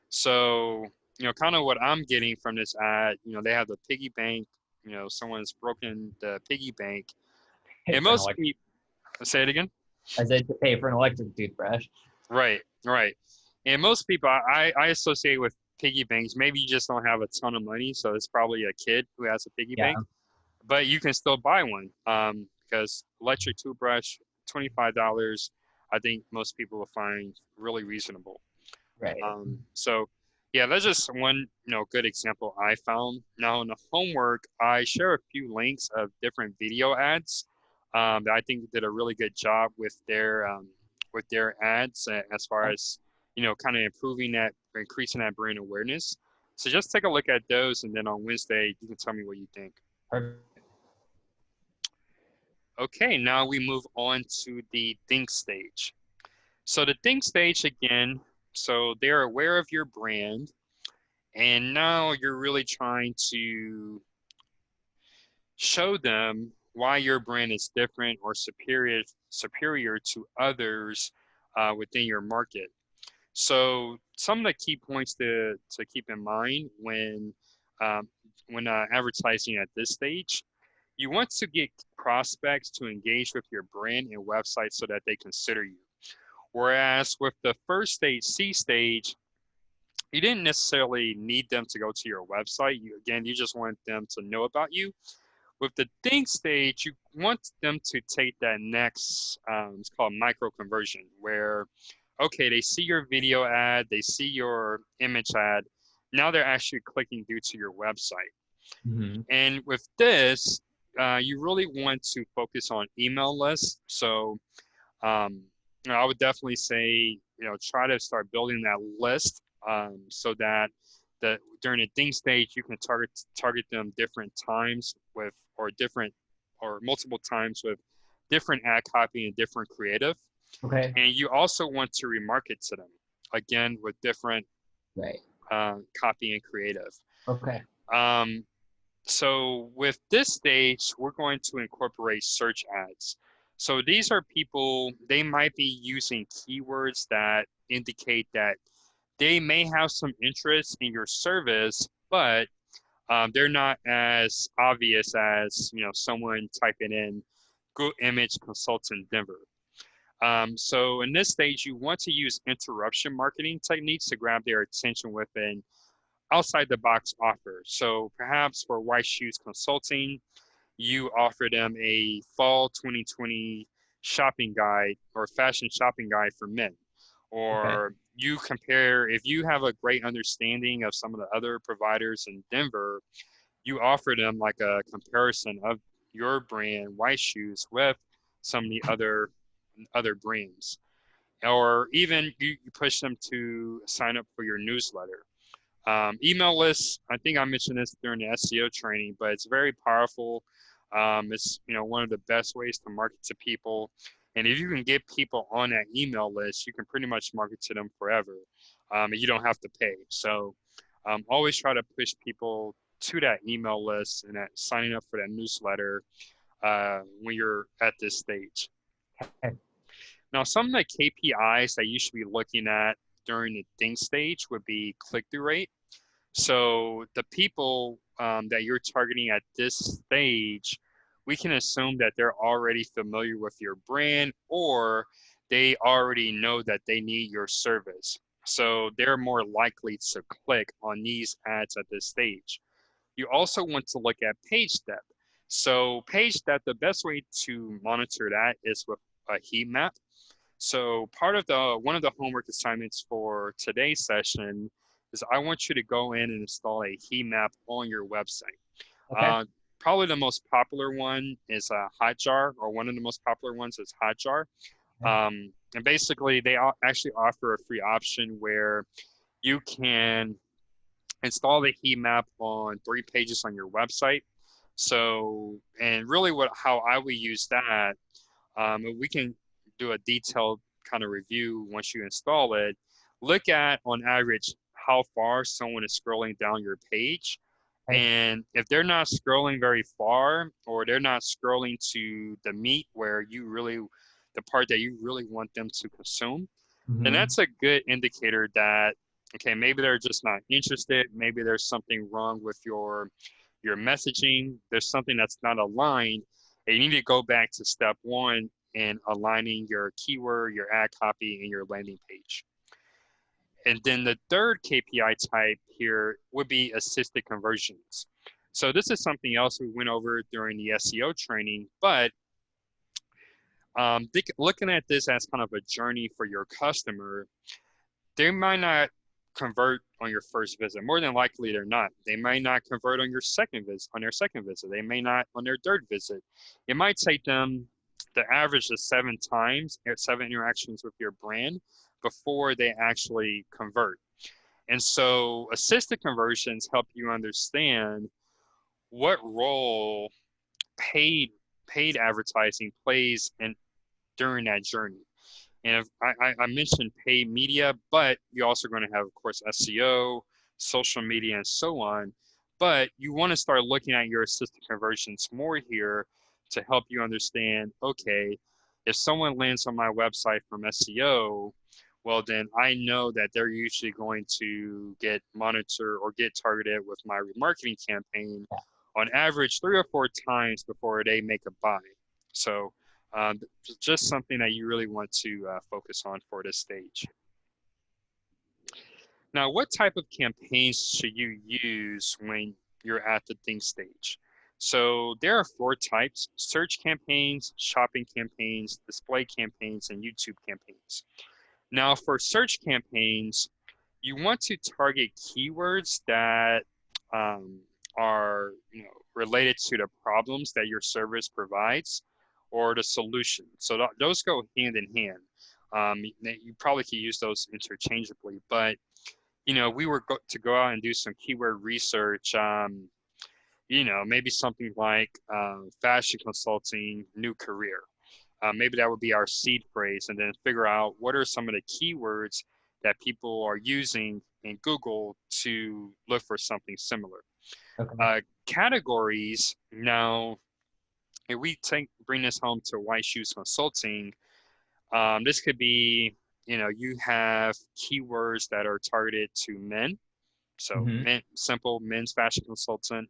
So, you know, kind of what I'm getting from this ad, you know, they have the piggy bank, you know, someone's broken the piggy bank. Pay And for an most electric. people, say it again. I said to pay for an electric toothbrush. Right, right. And most people I associate with piggy banks. Maybe you just don't have a ton of money, so it's probably a kid who has a piggy Yeah. bank, but you can still buy one because electric toothbrush, $25. I think most people will find really reasonable. Right. So yeah, that's just one, you know, good example I found. Now in the homework, I share a few links of different video ads that I think did a really good job with their ads as far as, you know, kind of improving that, increasing that brand awareness. So just take a look at those, and then on Wednesday you can tell me what you think. Perfect. Okay, now we move on to the think stage. So the think stage again, so they're aware of your brand, and now you're really trying to show them why your brand is different or superior to others within your market. So some of the key points to keep in mind um, when advertising at this stage, you want to get prospects to engage with your brand and website so that they consider you. Whereas with the first stage, C stage, you didn't necessarily need them to go to your website. You just want them to know about you. With the think stage, you want them to take that next, it's called micro conversion, where, okay, they see your video ad, they see your image ad. Now they're actually clicking through to your website. Mm-hmm. And with this, you really want to focus on email lists. So um, you know, I would definitely say, you know, try to start building that list so that during the think stage you can target them different times with or multiple times with different ad copy and different creative. Okay. And you also want to remarket to them again with different Right. copy and creative. Okay. Um, so with this stage, we're going to incorporate search ads. So these are people, they might be using keywords that indicate that they may have some interest in your service, but they're not as obvious as, you know, someone typing in Google image consultant Denver. So in this stage, you want to use interruption marketing techniques to grab their attention with an outside the box offer. So perhaps for White Shoes Consulting, you offer them a fall 2020 shopping guide or fashion shopping guide for men. Okay. Or you compare, if you have a great understanding of some of the other providers in Denver, you offer them like a comparison of your brand, White Shoes, with some of the other brands. Or even you push them to sign up for your newsletter. Email lists, I think I mentioned this during the SEO training, but it's very powerful. It's, you know, one of the best ways to market to people. And if you can get people on that email list, you can pretty much market to them forever. And you don't have to pay. So always try to push people to that email list and that signing up for that newsletter when you're at this stage. Okay. Now, some of the KPIs that you should be looking at during the think stage would be click-through rate. So the people that you're targeting at this stage we can assume that they're already familiar with your brand, or they already know that they need your service. So they're more likely to click on these ads at this stage. You also want to look at page depth. So page depth, the best way to monitor that is with a heat map. So part of one of the homework assignments for today's session is I want you to go in and install a heat map on your website. Okay. Uh, Probably the most popular one is Hotjar, or one of the most popular ones is Hotjar. Okay. And basically, they actually offer a free option where you can install the heat map on 3 pages on your website. So, and really, how I would use that, we can do a detailed kind of review once you install it. Look at, on average, how far someone is scrolling down your page. Okay. And if they're not scrolling very far, or they're not scrolling to the meat where the part that you really want them to consume, then Mm-hmm. that's a good indicator that, okay, maybe they're just not interested. Maybe there's something wrong with your messaging. There's something that's not aligned. And you need to go back to step one in aligning your keyword, your ad copy, and your landing page. And then the third KPI type here would be assisted conversions. So this is something else we went over during the SEO training, but looking at this as kind of a journey for your customer, they might not convert on your first visit. More than likely, they're not. They might not convert on your second visit. On their second visit, they may not on their third visit. It might take them the average of 7 times, 7 interactions with your brand before they actually convert. And so, assisted conversions help you understand what role paid paid advertising plays in during that journey. And if, I mentioned paid media, but you're also going to have, of course, SEO, social media, and so on. But you want to start looking at your assisted conversions more here to help you understand, okay, if someone lands on my website from SEO, well, then I know that they're usually going to get monitored or get targeted with my remarketing campaign on average 3 or 4 times before they make a buy. So um, just something that you really want to focus on for this stage. Now, what type of campaigns should you use when you're at the think stage? So there are 4 types: search campaigns, shopping campaigns, display campaigns, and YouTube campaigns. Now, for search campaigns, you want to target keywords that um, are related to the problems that your service provides or the solution. So those go hand in hand. You probably could use those interchangeably, but we were to go out and do some keyword research. Maybe something like fashion consulting, new career. Maybe that would be our seed phrase, and then figure out what are some of the keywords that people are using in Google to look for something similar. Okay. Categories, now, if we bring this home to White Shoes Consulting, this could be, you have keywords that are targeted to men. So Mm-hmm. simple men's fashion consultant,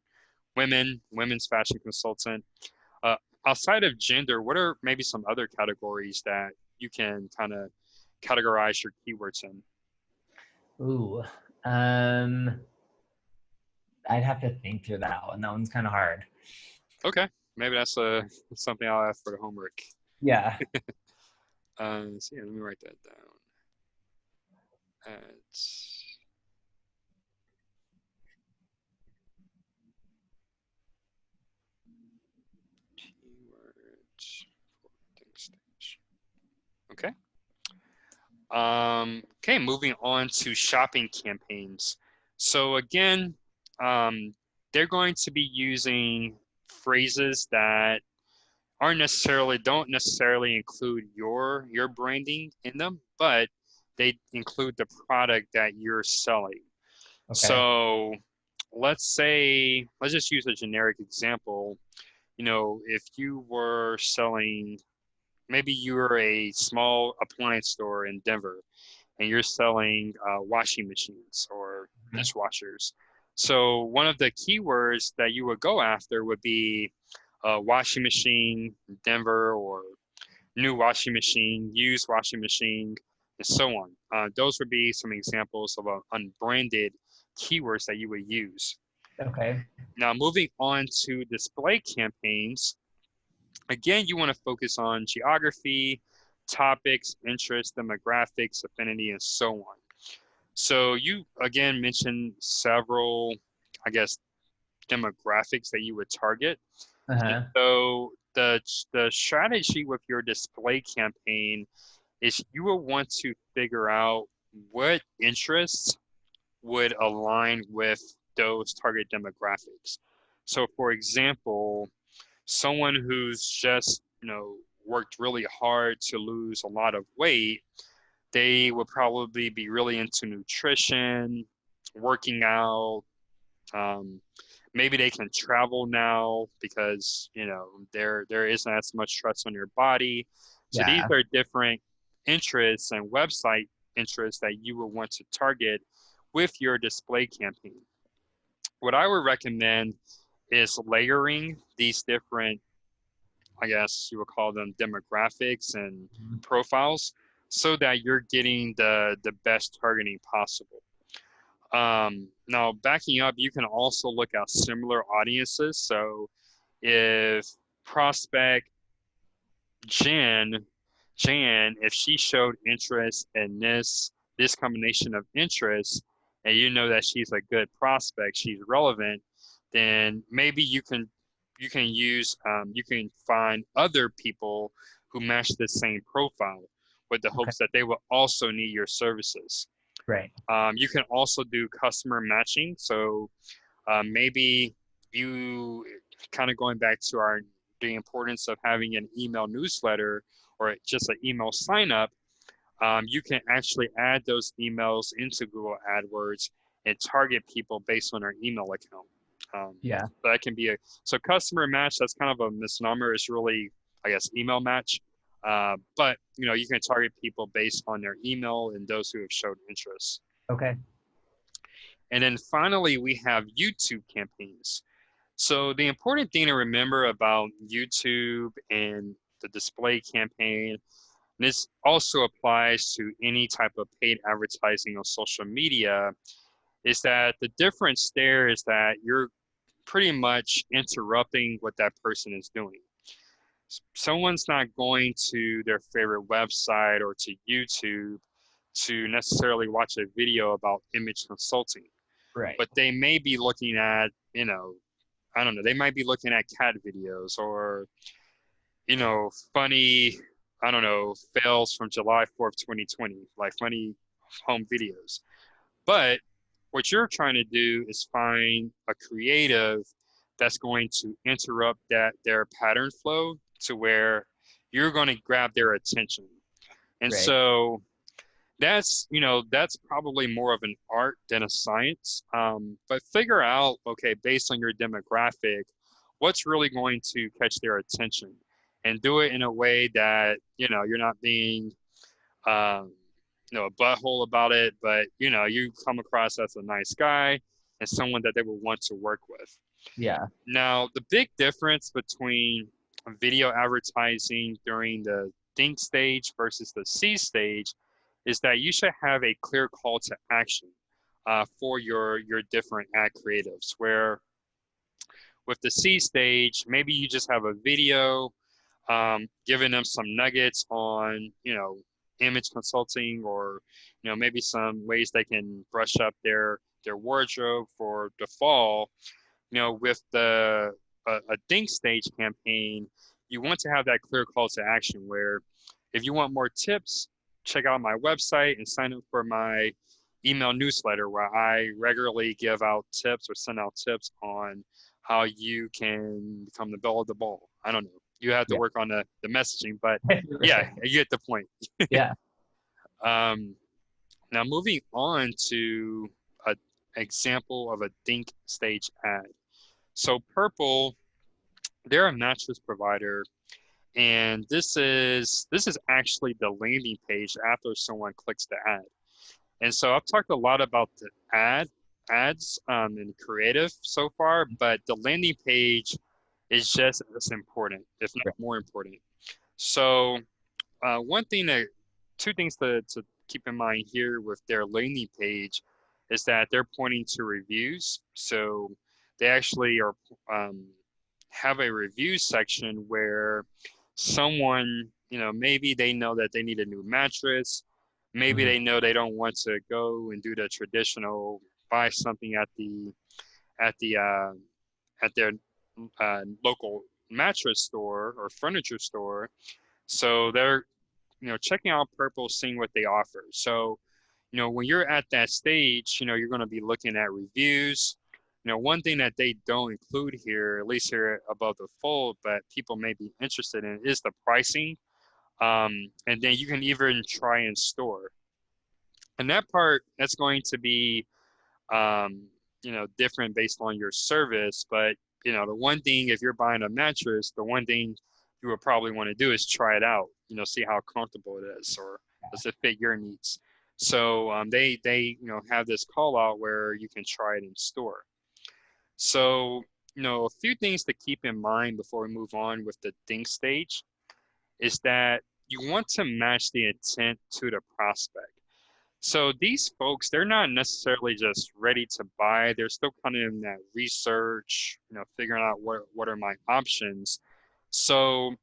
women's fashion consultant. Uh, Outside of gender, what are maybe some other categories that you can kind of categorize your keywords in? Ooh. Um, I'd have to think through that one. That one's kind of hard. Okay, maybe that's something I'll ask for the homework. Yeah. So yeah, let me write that down. It's keywords for think stage. Okay. Okay, moving on to shopping campaigns. So again, they're going to be using phrases that don't necessarily include your branding in them, but they include the product that you're selling. Okay. So let's just use a generic example. If you were selling, maybe you were a small appliance store in Denver and you're selling washing machines or dishwashers. So one of the keywords that you would go after would be a washing machine, Denver, or new washing machine, used washing machine, and so on. Those would be some examples of unbranded keywords that you would use. Okay. Now, moving on to display campaigns, again, you want to focus on geography, topics, interests, demographics, affinity, and so on. So you, again, mentioned several, I guess, demographics that you would target. And Uh-huh. so the strategy with your display campaign is you will want to figure out what interests would align with those target demographics. So for example, someone who's just, worked really hard to lose a lot of weight, they would probably be really into nutrition, working out. Um, Maybe they can travel now because there isn't as much stress on your body. So these Yeah. are different interests and website interests that you will want to target with your display campaign. What I would recommend is layering these different, I guess you would call them demographics and Mhm. profiles, so that you're getting the best targeting possible. Now, backing up, you can also look at similar audiences. So if prospect Jan, if she showed interest in this combination of interests, and you know that she's a good prospect, she's relevant, then maybe you can find other people who match the same profile with the Okay. hopes that they will also need your services. Right. You can also do customer matching. So maybe you kind of going back to the importance of having an email newsletter or just an email sign up. You can actually add those emails into Google AdWords and target people based on their email account. Yeah. So that can be so customer match. That's kind of a misnomer. It's really, I guess, email match. But you can target people based on their email and those who have showed interest. Okay. And then finally, we have YouTube campaigns. So the important thing to remember about YouTube and the display campaign, and this also applies to any type of paid advertising on social media, is that the difference there is that you're pretty much interrupting what that person is doing. Someone's not going to their favorite website or to YouTube to necessarily watch a video about image consulting, Right. but they may be looking at, I don't know, they might be looking at cat videos or, funny, I don't know, fails from July 4th, 2020, like funny home videos. But what you're trying to do is find a creative that's going to interrupt their pattern flow to where you're going to grab their attention. And Right. so that's probably more of an art than a science. But figure out, okay, based on your demographic, what's really going to catch their attention, and do it in a way that you're not being um, a butthole about it, but you come across as a nice guy and someone that they will want to work with. Yeah. Now, the big difference between video advertising during the think stage versus the see stage is that you should have a clear call to action for your different ad creatives. Where with the C stage, maybe you just have a video giving them some nuggets on image consulting, or maybe some ways they can brush up their wardrobe for the fall. With a think stage campaign, you want to have that clear call to action where if you want more tips, check out my website and sign up for my email newsletter where I regularly give out tips or send out tips on how you can become the belle of the ball. I don't know. You have to Yeah. work on the messaging, but yeah, Right. you get the point. Yeah. Um, Now moving on to an example of a think stage ad. So Purple, they're a mattress provider, and this is actually the landing page after someone clicks the ad. And so I've talked a lot about the ads and creative so far, but the landing page is just as important, if not Right. more important. So one thing that, two things to keep in mind here with their landing page is that they're pointing to reviews. So they actually are um, have a review section where someone, maybe they know that they need a new mattress. Maybe Mhm. they know they don't want to go and do the traditional buy something at the at their local mattress store or furniture store. So they're checking out Purple, seeing what they offer. So when you're at that stage, you're going to be looking at reviews. One thing that they don't include here, at least here above the fold, but people may be interested in is the pricing. And then you can even try in store. And that part, that's going to be um, different based on your service. But, the one thing, if you're buying a mattress, the one thing you would probably want to do is try it out, see how comfortable it is or does it fit your needs. So they have this call out where you can try it in store. So, a few things to keep in mind before we move on with the think stage is that you want to match the intent to the prospect. So these folks, they're not necessarily just ready to buy. They're still kind of in that research, figuring out what are my options. So,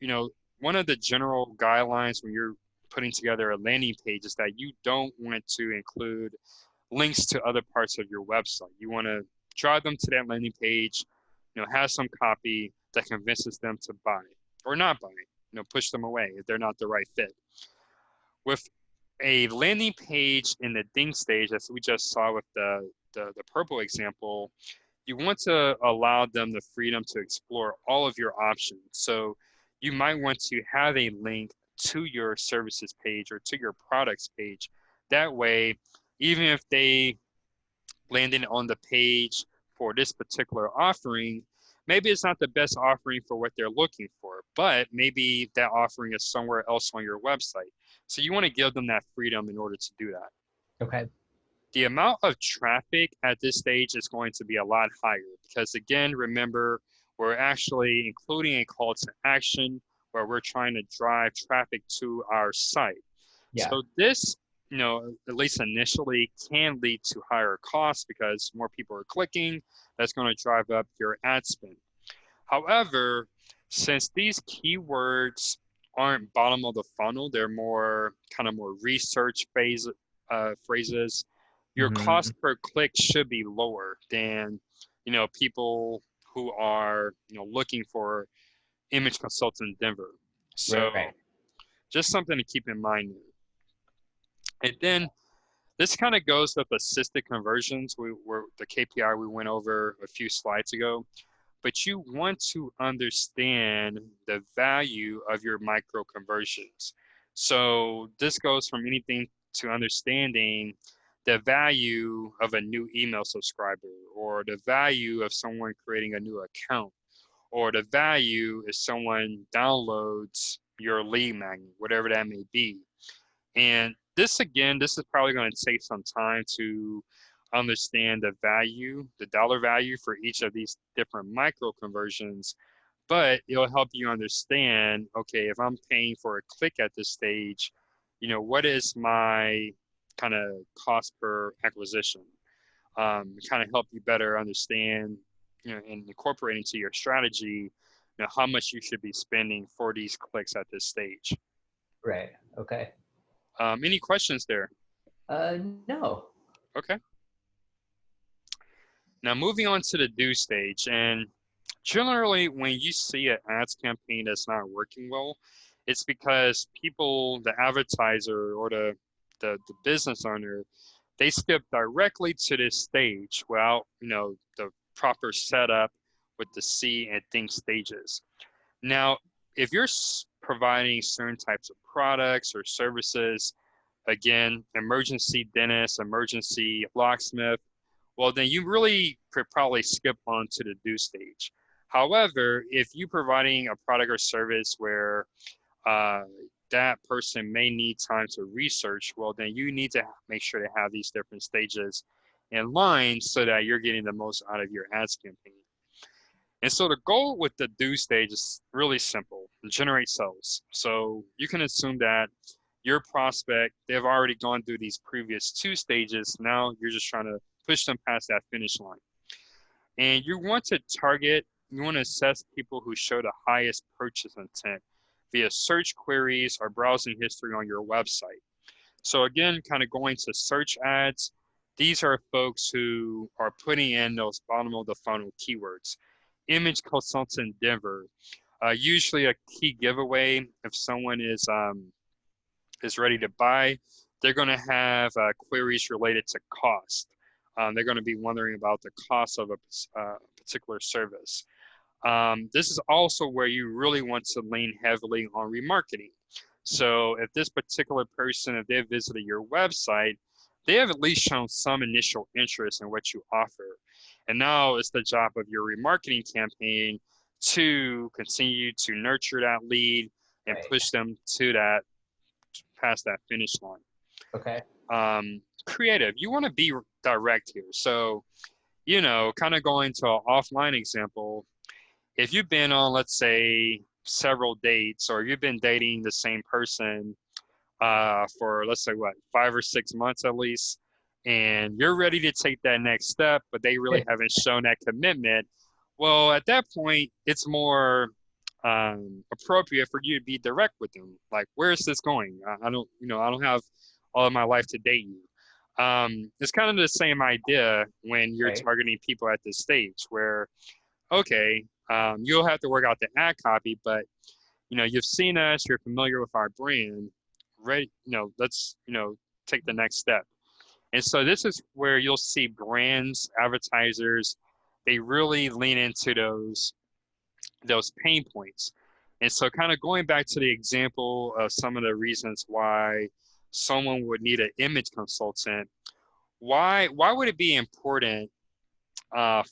you know, one of the general guidelines when you're putting together a landing page is that you don't want to include links to other parts of your website. You want to drive them to that landing page, have some copy that convinces them to buy or not buy, push them away if they're not the right fit. With a landing page in the ding stage, as we just saw with the purple example, you want to allow them the freedom to explore all of your options. So you might want to have a link to your services page or to your products page. That way, even if they landed on the page for this particular offering, maybe it's not the best offering for what they're looking for, but maybe that offering is somewhere else on your website. So you want to give them that freedom in order to do that. Okay. The amount of traffic at this stage is going to be a lot higher because, again, remember, we're actually including a call to action where we're trying to drive traffic to our site. Yeah. So this, at least initially, can lead to higher costs because more people are clicking. That's going to drive up your ad spend. However, since these keywords aren't bottom of the funnel, they're more kind of more research phrases. Your Hmm. cost per click should be lower than, people who are, looking for image consultant in Denver. So Right. just something to keep in mind. And then this kind of goes with assisted conversions. We were the KPI we went over a few slides ago, but you want to understand the value of your micro conversions. So this goes from anything to understanding the value of a new email subscriber or the value of someone creating a new account or the value if someone downloads your lead magnet, whatever that may be. And this, again, this is probably going to take some time to understand the value, the dollar value for each of these different micro conversions, but it'll help you understand, okay, if I'm paying for a click at this stage, what is my kind of cost per acquisition? Kind of help you better understand, and incorporate into your strategy, how much you should be spending for these clicks at this stage. Right. Okay. Any questions there? No. Okay. Now moving on to the do stage, and generally when you see an ads campaign that's not working well, it's because people, the advertiser or the business owner, they skip directly to this stage without, the proper setup with the see and think stages. Now, if you're providing certain types of products or services, again, emergency dentist, emergency locksmith, well, then you really could probably skip on to the do stage. However, if you're providing a product or service where uh, that person may need time to research, well, then you need to make sure to have these different stages in line so that you're getting the most out of your ads campaign. And so the goal with the do stage is really simple, generate sales. So you can assume that your prospect, they've already gone through these previous two stages. Now you're just trying to push them past that finish line. And you want to target, you want to assess people who show the highest purchase intent via search queries or browsing history on your website. So again, kind of going to search ads, these are folks who are putting in those bottom of the funnel keywords. Image consultant Denver, usually a key giveaway if someone is ready to buy, they're going to have queries related to cost. They're going to be wondering about the cost of a particular service. This is also where you really want to lean heavily on remarketing. So if this particular person, if they've visited your website, they have at least shown some initial interest in what you offer. And now it's the job of your remarketing campaign to continue to nurture that lead and Right. push them to that, past that finish line. Okay. Creative, you want to be direct here. So, kind of going to an offline example, if you've been on, let's say, several dates, or you've been dating the same person for, let's say, what, 5 or 6 months at least, and you're ready to take that next step, but they really haven't shown that commitment, well, at that point, it's more appropriate for you to be direct with them. Like, where is this going? I don't, I don't have all of my life to date you. It's kind of the same idea when you're Right. targeting people at this stage where, okay, you'll have to work out the ad copy, but you've seen us, you're familiar with our brand, ready, let's, take the next step. And so this is where you'll see brands, advertisers, they really lean into those pain points. And so kind of going back to the example of some of the reasons why someone would need an image consultant, why would it be important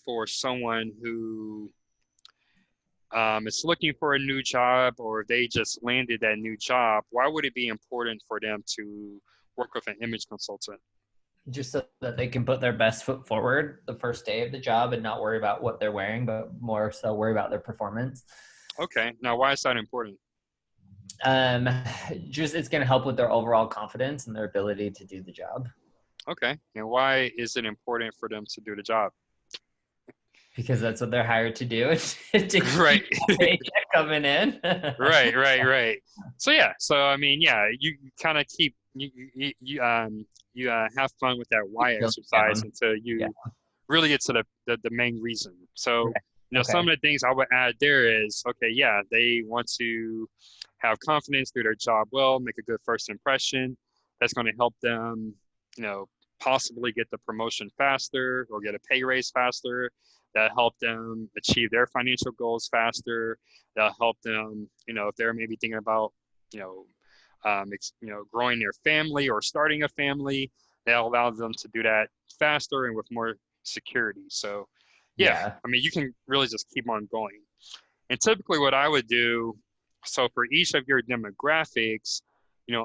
for someone who is looking for a new job, or they just landed that new job, why would it be important for them to work with an image consultant? Just so that they can put their best foot forward the first day of the job and not worry about what they're wearing, but more so worry about their performance. Okay, now why is that important? Um, just it's going to help with their overall confidence and their ability to do the job. Okay, and why is it important for them to do the job? Because that's what they're hired to do, to Right. keep that paycheck coming in. Right. So yeah, so I mean, yeah, you kind of keep you have fun with that why Keep going exercise down. until Yeah. you really get to the main reason. So, Right. Okay. some of the things I would add there is, okay, yeah, they want to have confidence, do their job well, make a good first impression. That's going to help them, possibly get the promotion faster or get a pay raise faster. That help them achieve their financial goals faster. That'll help them, if they're maybe thinking about, you know, growing their family or starting a family, that allows them to do that faster and with more security. So, yeah, Yeah. I mean, you can really just keep on going. And typically, what I would do, so for each of your demographics,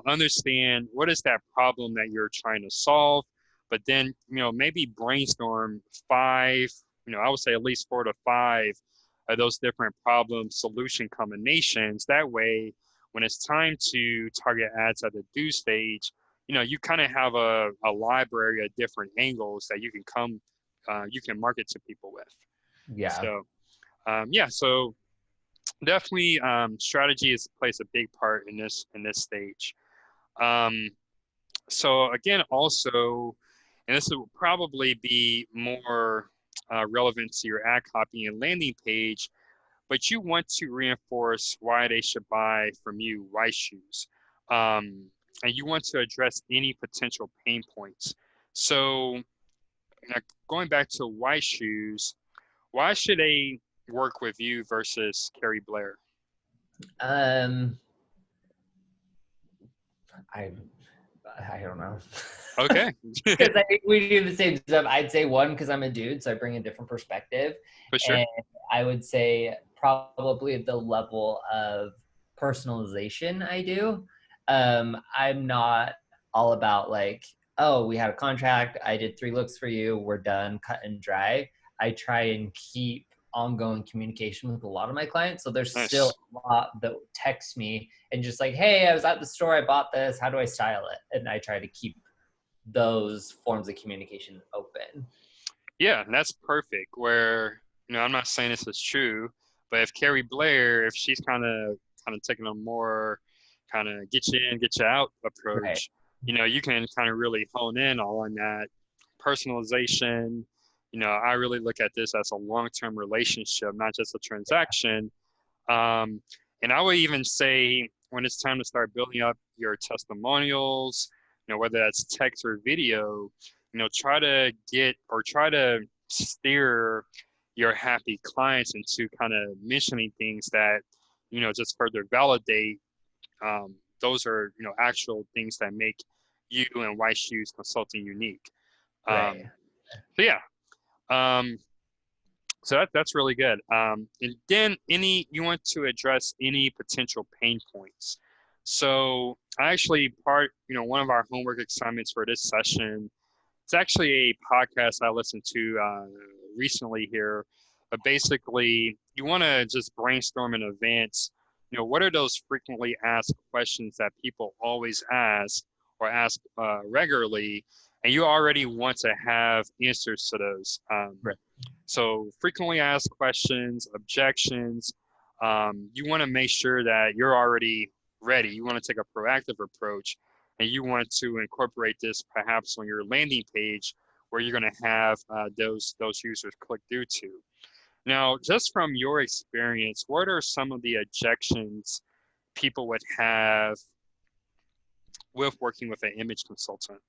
understand what is that problem that you're trying to solve, but then, maybe brainstorm five, I would say at least 4 to 5 of those different problem solution combinations. That way, when it's time to target ads at the do stage, you kind of have a library of different angles that you can market to people with. Yeah. So, yeah, so definitely strategy plays a big part in this stage. Um, so again, also, and this will probably be more relevant to your ad copy and landing page, but you want to reinforce why they should buy from you white shoes. And you want to address any potential pain points. So going back to white shoes, why should they work with you versus Carrie Blair? Um, I I don't know. Okay. Because I think we do the same stuff. I'd say one, because I'm a dude, so I bring a different perspective. For sure. And I would say probably the level of personalization I do. I'm not all about like, oh, we had a contract. I did 3 looks for you. We're done, cut and dry. I try and keep ongoing communication with a lot of my clients. So there's still Nice. a lot that text me and just like, hey, I was at the store, I bought this, how do I style it? And I try to keep those forms of communication open. Yeah, and that's perfect. Where, I'm not saying this is true, but if Carrie Blair, if she's kind of taking a more kind of get you in, get you out Right. approach, you can kind of really hone in on that personalization. I really look at this as a long-term relationship, not just a transaction. Um, and I would even say when it's time to start building up your testimonials, whether that's text or video, try to steer your happy clients into kind of mentioning things that, just further validate. Those are, actual things that make you and White Shoes Consulting unique. Right. So yeah. Um, So that's really good. And then you want to address any potential pain points. So I actually one of our homework assignments for this session, it's actually a podcast I listened to recently here. But basically, you want to just brainstorm in advance. What are those frequently asked questions that people always ask or ask regularly, and you already want to have answers to those. Right. So frequently asked questions, objections, you want to make sure that you're already ready. You want to take a proactive approach, and you want to incorporate this perhaps on your landing page where you're going to have those users click through to. Now, just from your experience, what are some of the objections people would have with working with an image consultant?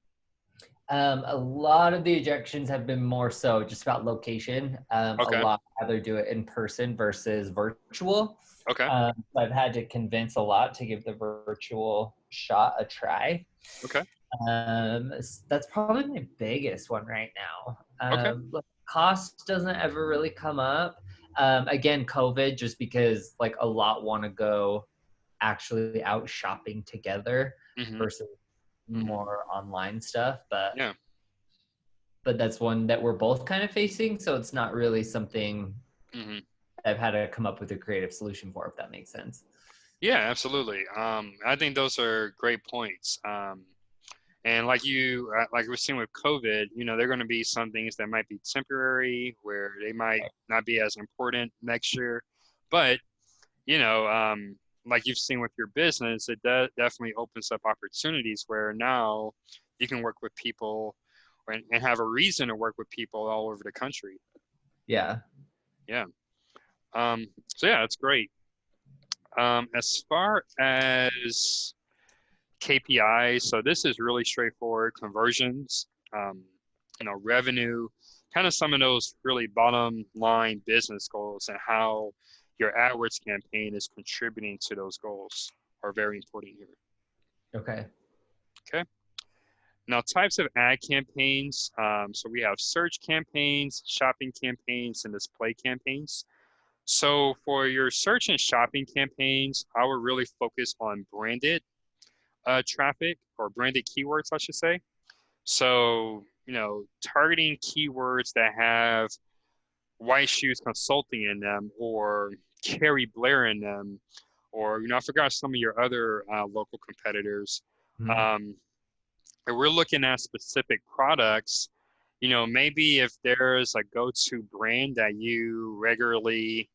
A lot of the ejections have been more so just about location. A Okay. lot rather do it in person versus virtual. Okay. I've had to convince a lot to give the virtual shot a try. Okay. That's probably my biggest one right now. Okay. Look, cost doesn't ever really come up. Again, COVID, just because like a lot want to go actually out shopping together Mm-hmm. versus Mm-hmm. more online stuff. But Yeah. that's one that we're both kind of facing. So it's not really something Mm-hmm. I've had to come up with a creative solution for, if that makes sense. Yeah, absolutely. I think those are great points. And like we're seeing with COVID, there are going to be some things that might be temporary, where they might not be as important next year. But, you know, um, like you've seen with your business, it definitely opens up opportunities where now you can work with people and have a reason to work with people all over the country. Yeah. Yeah. So yeah, that's great. As far as KPIs. So this is really straightforward conversions, um, revenue, kind of some of those really bottom line business goals and how your AdWords campaign is contributing to those goals are very important here. Okay. Okay. Now, types of ad campaigns. So we have search campaigns, shopping campaigns, and display campaigns. So for your search and shopping campaigns, I would really focus on branded traffic or branded keywords, I should say. So, targeting keywords that have White Shoes Consulting in them or Carrie Blair in them, or, I forgot some of your other local competitors. Mhm. Um, and we're looking at specific products, maybe if there's a go-to brand that you regularly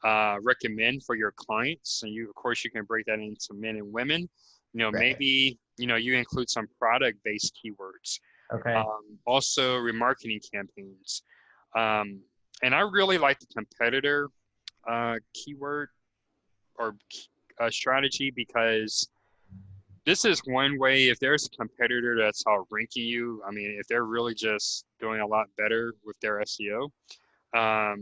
recommend for your clients, and of course, you can break that into men and women. Right. Maybe you include some product-based keywords. Okay. Also, remarketing campaigns. Um, and I really like the competitor keyword or strategy, because this is one way. If there's a competitor that's outranking you, I mean, if they're really just doing a lot better with their SEO,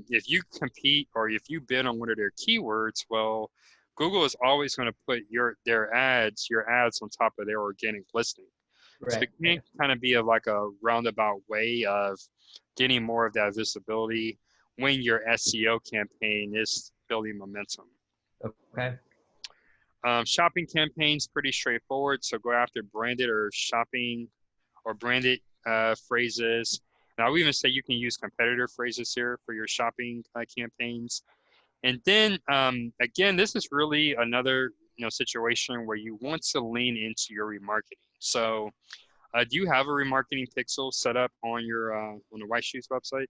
if you compete or if you bid on one of their keywords, well, Google is always going to put your ads on top of their organic listing. So Right. it can kind of be like a roundabout way of getting more of that visibility when your SEO campaign is building momentum. Okay. Shopping campaigns, pretty straightforward. So go after branded or shopping or branded phrases. Now, we even say you can use competitor phrases here for your shopping campaigns. And then again, this is really another situation where you want to lean into your remarketing. So, do you have a remarketing pixel set up on your on the White Shoes website?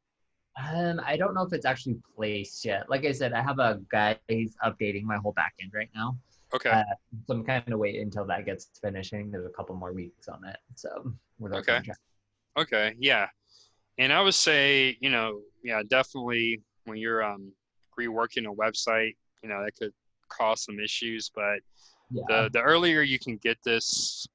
I don't know if it's actually placed yet. Like I said, I have a guy who's updating my whole backend right now. Okay. Uh, so I'm kind of waiting until that gets finishing. There's a couple more weeks on it. So with our Okay. contract. Okay. Yeah. And I would say, yeah, definitely when you're reworking a website, that could cause some issues. But Yeah. the earlier you can get this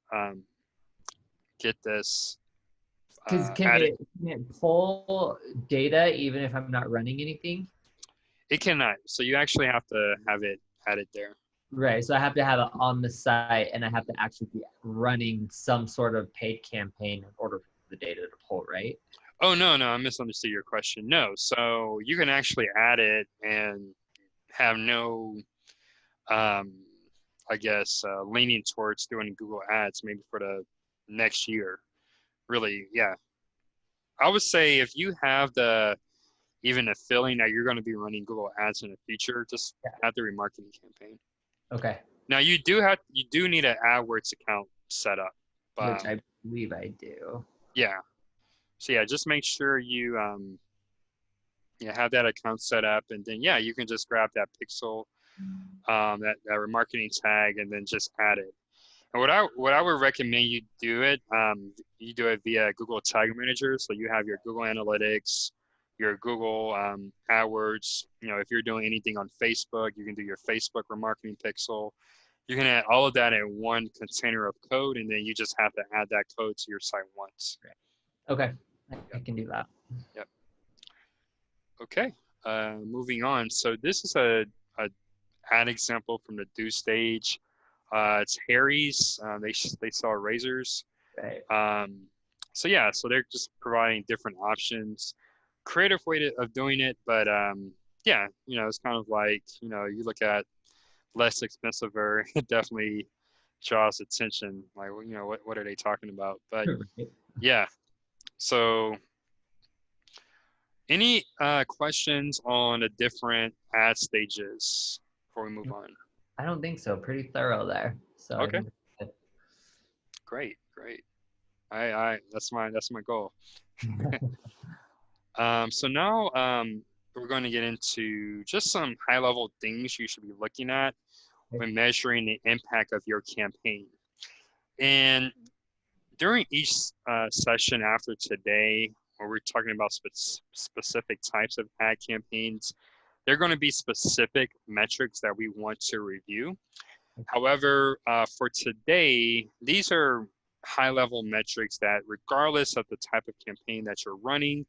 Because added, can it pull data even if I'm not running anything? it cannot. So you actually have to have it added there. Right. So I have to have it on the site and I have to actually be running some sort of paid campaign in order for the data to pull, right? Oh, no, no, I misunderstood your question. No, so you can actually add it and have no, um, I guess, leaning towards doing Google Ads maybe for the next year. Really, yeah. I would say if you have even a feeling that you're going to be running Google Ads in the future, just Yeah. add the remarketing campaign. Okay. Now you do need an AdWords account set up, Which but I believe I do. yeah. So yeah, just make sure you have that account set up, and then yeah, you can just grab that pixel, that remarketing tag, and then just add it. And what I would recommend you do it via Google Tag Manager. So you have your Google Analytics, your Google AdWords. If you're doing anything on Facebook, you can do your Facebook remarketing pixel. You can add all of that in one container of code, and then you just have to add that code to your site once. Okay. I Yep. can do that. Yep. Okay. Moving on. So this is a ad example from the Do stage. It's Harry's. They sell razors. Right. Um, so yeah, so they're just providing different options, creative way of doing it. But yeah, it's kind of like you look at less expensive or it definitely draws attention. Like what are they talking about? But Right. yeah, so any questions on the different ad stages before we move on? I don't think so. Pretty thorough there. So I Okay, think that's great, great. I that's my goal. good. So now we're going to get into just some high-level things you should be looking at when measuring the impact of your campaign. And during each session after today, where we're talking about specific types of ad campaigns, there are going to be specific metrics that we want to review. However, for today, these are high-level metrics that, regardless of the type of campaign that you're running,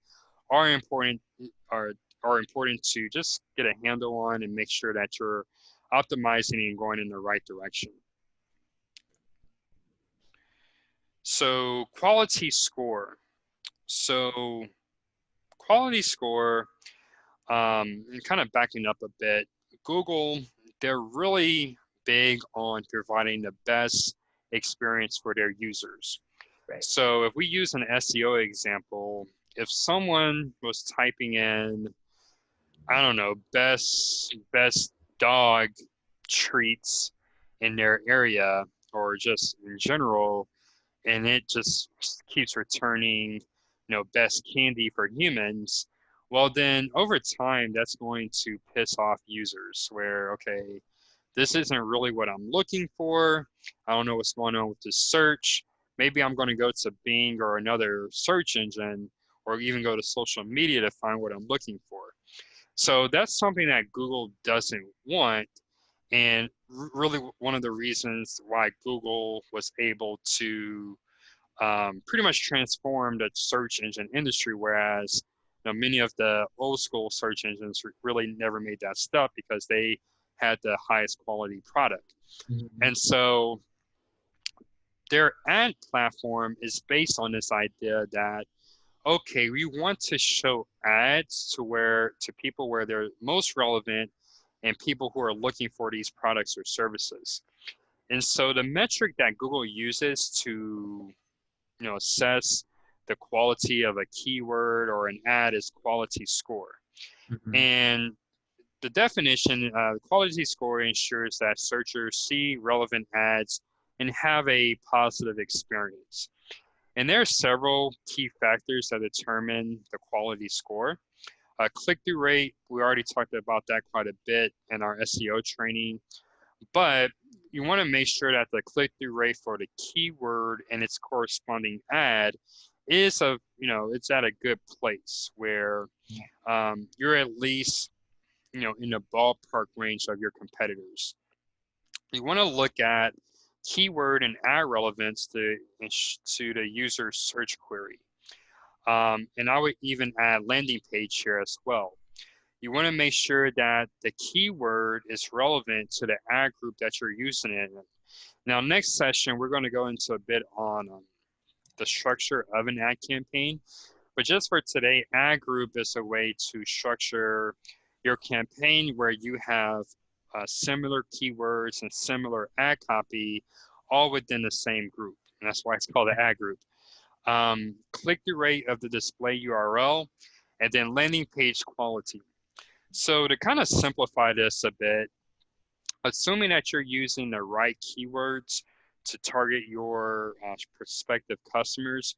are important are are important to just get a handle on and make sure that you're optimizing and going in the right direction. So quality score. So quality score, and kind of backing up a bit, Google, they're really big on providing the best experience for their users. Right. So if we use an SEO example, if someone was typing in, I don't know, best dog treats in their area or just in general, and it just keeps returning, best candy for humans, well then over time that's going to piss off users where, okay, this isn't really what I'm looking for. I don't know what's going on with this search. Maybe I'm going to go to Bing or another search engine or even go to social media to find what I'm looking for. So that's something that Google doesn't want. And really one of the reasons why Google was able to pretty much transform the search engine industry, whereas many of the old school search engines really never made that step because they had the highest quality product. Mhm. And so their ad platform is based on this idea that, okay, we want to show ads to people where they're most relevant and people who are looking for these products or services. And so the metric that Google uses to assess the quality of a keyword or an ad is quality score. Mhm. And the definition, quality score ensures that searchers see relevant ads and have a positive experience. And there are several key factors that determine the quality score. Click-through rate, we already talked about that quite a bit in our SEO training, but you want to make sure that the click-through rate for the keyword and its corresponding ad is it's at a good place where you're at least, in the ballpark range of your competitors. You want to look at keyword and ad relevance to the user's search query. And I would even add landing page here as well. You want to make sure that the keyword is relevant to the ad group that you're using it in. Now, next session, we're going to go into a bit on the structure of an ad campaign. But just for today, ad group is a way to structure your campaign where you have similar keywords and similar ad copy all within the same group. And that's why it's called an ad group. Click-through rate of the display URL, and then landing page quality. So to kind of simplify this a bit, assuming that you're using the right keywords to target your prospective customers,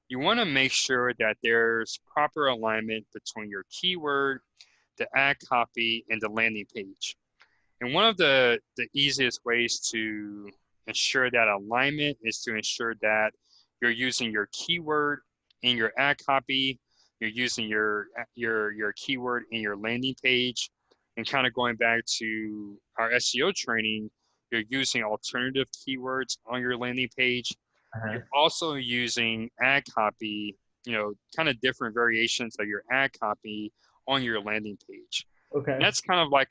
you want to make sure that there's proper alignment between your keyword, the ad copy, and the landing page. And one of the easiest ways to ensure that alignment is to ensure that you're using your keyword in your ad copy, you're using your keyword in your landing page, and kind of going back to our SEO training, you're using alternative keywords on your landing page. Uh-huh. You're also using ad copy, kind of different variations of your ad copy on your landing page. Okay. And that's kind of like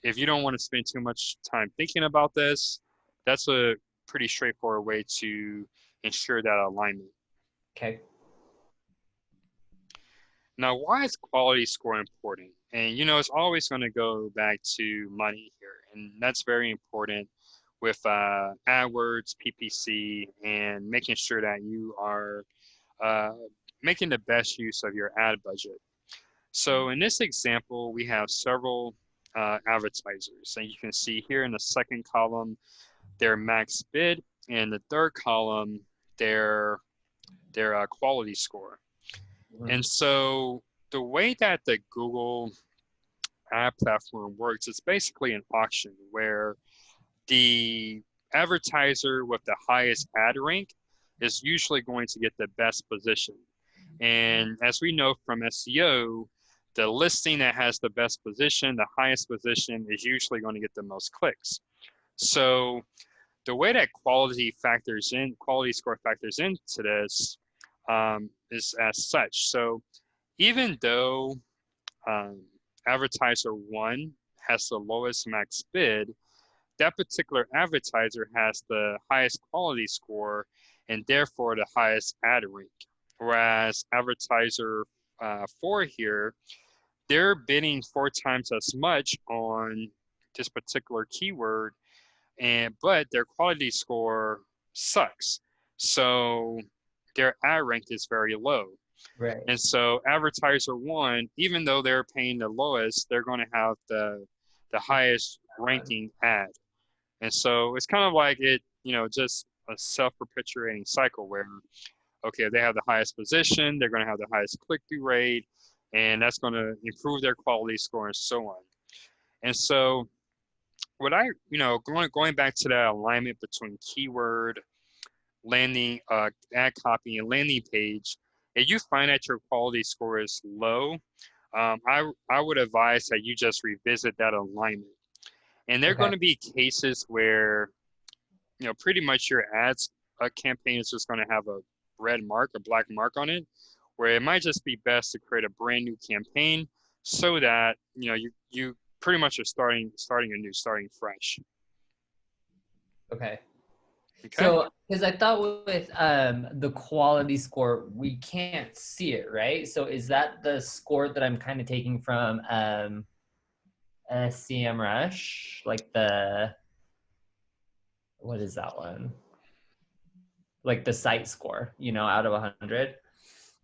if you don't want to spend too much time thinking about this, that's a pretty straightforward way to ensure that alignment. Okay. Now, why is quality score important? And, it's always going to go back to money here. And that's very important with AdWords, PPC, and making sure that you are making the best use of your ad budget. So in this example, we have several advertisers. And you can see here in the second column, their max bid, and the third column, their quality score. And so the way that the Google ad platform works, it's basically an auction where the advertiser with the highest ad rank is usually going to get the best position. And as we know from SEO, the listing that has the best position, the highest position, is usually going to get the most clicks. So the way that quality score factors into this is as such. So even though advertiser one has the lowest max bid, that particular advertiser has the highest quality score and therefore the highest ad rank. Whereas advertiser 4 here, they're bidding 4 times as much on this particular keyword, but their quality score sucks. So their ad rank is very low. Right. And so advertiser 1, even though they're paying the lowest, they're going to have the highest ranking ad. And so it's kind of like just a self-perpetuating cycle where, okay, if they have the highest position, they're going to have the highest click-through rate, and that's going to improve their quality score and so on. And so what going back to that alignment between keyword, landing, ad copy, and landing page, if you find that your quality score is low, I would advise that you just revisit that alignment. And there are going to be cases where, pretty much your ads campaign is just going to have a red mark, a black mark on it, where it might just be best to create a brand new campaign so that, you pretty much are starting fresh. Okay. Okay. So, because I thought with the quality score, we can't see it, right? So, is that the score that I'm kind of taking from SEMrush? Like what is that one? like the site score, out of 100?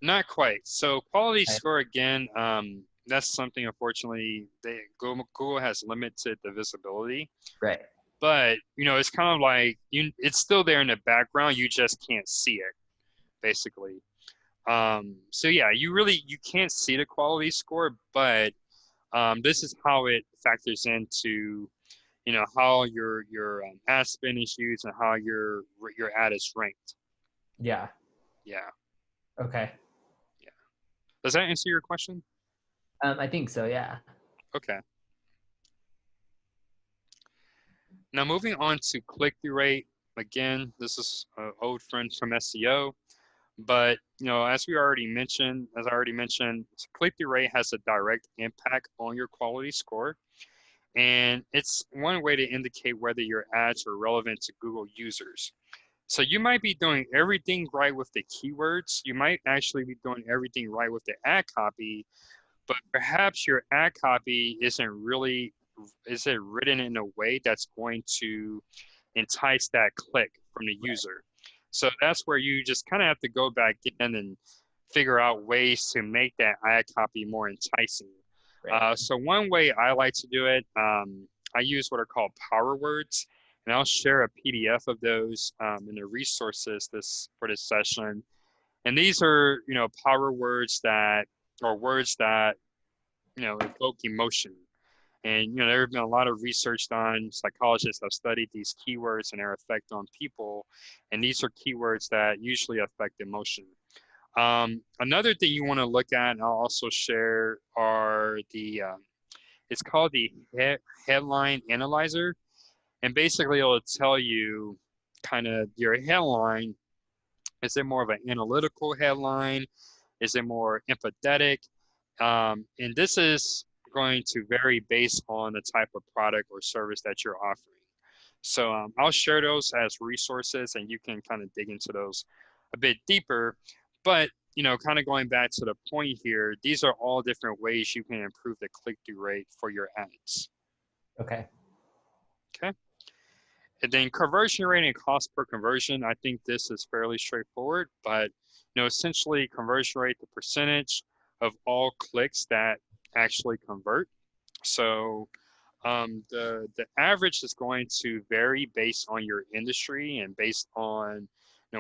Not quite. So quality Right. score again, that's something unfortunately Google has limited the visibility. Right. But it's kind of like it's still there in the background. You just can't see it, basically. So yeah, you can't see the quality score, but this is how it factors into how your ad spend is used and how your ad is ranked. Yeah. Yeah, Okay. yeah. Does that answer your question? I think so. Yeah. Okay. Now moving on to click-through rate. Again, this is an old friend from SEO, but as I already mentioned, click-through rate has a direct impact on your quality score, and it's one way to indicate whether your ads are relevant to Google users. So you might be doing everything right with the keywords. You might actually be doing everything right with the ad copy, but perhaps your ad copy isn't written in a way that's going to entice that click from the Right. user. So that's where you just kind of have to go back in and figure out ways to make that ad copy more enticing. Right. So one way I like to do it, I use what are called power words, and I'll share a PDF of those in the resources for this session. And these are, power words that or words that evoke emotion. And there have been a lot of research done. Psychologists have studied these keywords and their effect on people, and these are keywords that usually affect emotion. Another thing you want to look at, and I'll also share, are it's called the headline analyzer, and basically it'll tell you kind of your headline. Is it more of an analytical headline? Is it more empathetic? And this is going to vary based on the type of product or service that you're offering. So I'll share those as resources and you can kind of dig into those a bit deeper. But, kind of going back to the point here, these are all different ways you can improve the click-through rate for your ads. Okay. Okay. And then conversion rate and cost per conversion, I think this is fairly straightforward, but essentially conversion rate, the percentage of all clicks that actually convert. So the average is going to vary based on your industry and based on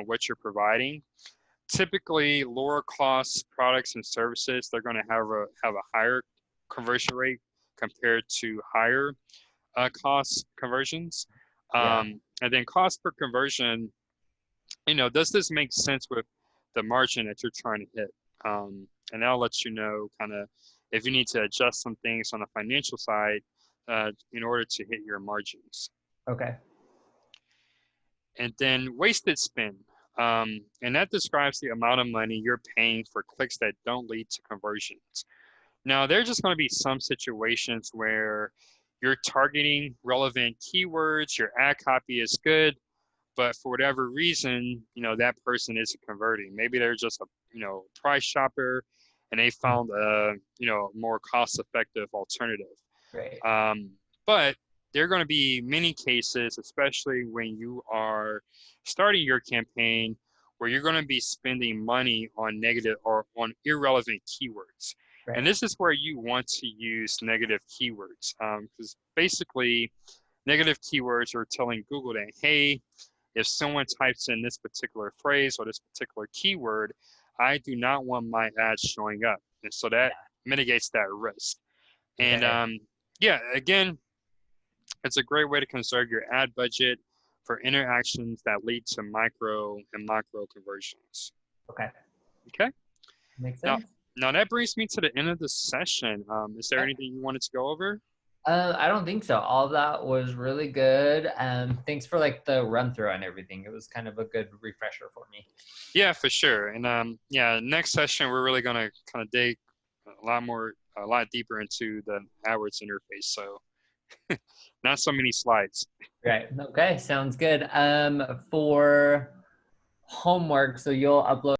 what you're providing. Typically, lower cost products and services, they're going to have a higher conversion rate compared to higher cost conversions. Yeah. And then cost per conversion, does this make sense with the margin that you're trying to hit? And that'll let you know kind of if you need to adjust some things on the financial side in order to hit your margins. Okay. And then wasted spend. And that describes the amount of money you're paying for clicks that don't lead to conversions. Now, there's just going to be some situations where you're targeting relevant keywords, your ad copy is good, but for whatever reason, that person isn't converting. Maybe they're just a, price shopper and they Mm. found a, more cost-effective alternative. Great. But there are going to be many cases, especially when you are starting your campaign, where you're going to be spending money on negative or on irrelevant keywords. And Right. this is where you want to use negative keywords because basically negative keywords are telling Google that, hey, if someone types in this particular phrase or this particular keyword, I do not want my ads showing up. And so that Yeah. mitigates that risk. And Okay. yeah, again, it's a great way to conserve your ad budget for interactions that lead to micro and macro conversions. Okay. Okay. Makes Now, sense. now that brings me to the end of the session. Is there Okay. anything you wanted to go over? I don't think so. All of that was really good. Thanks for like the run through on everything. It was kind of a good refresher for me. Yeah, for sure. And yeah, next session we're really gonna kind of dig a lot deeper into the AdWords interface. So not so many slides. Right. Okay. Sounds good. For homework, so you'll upload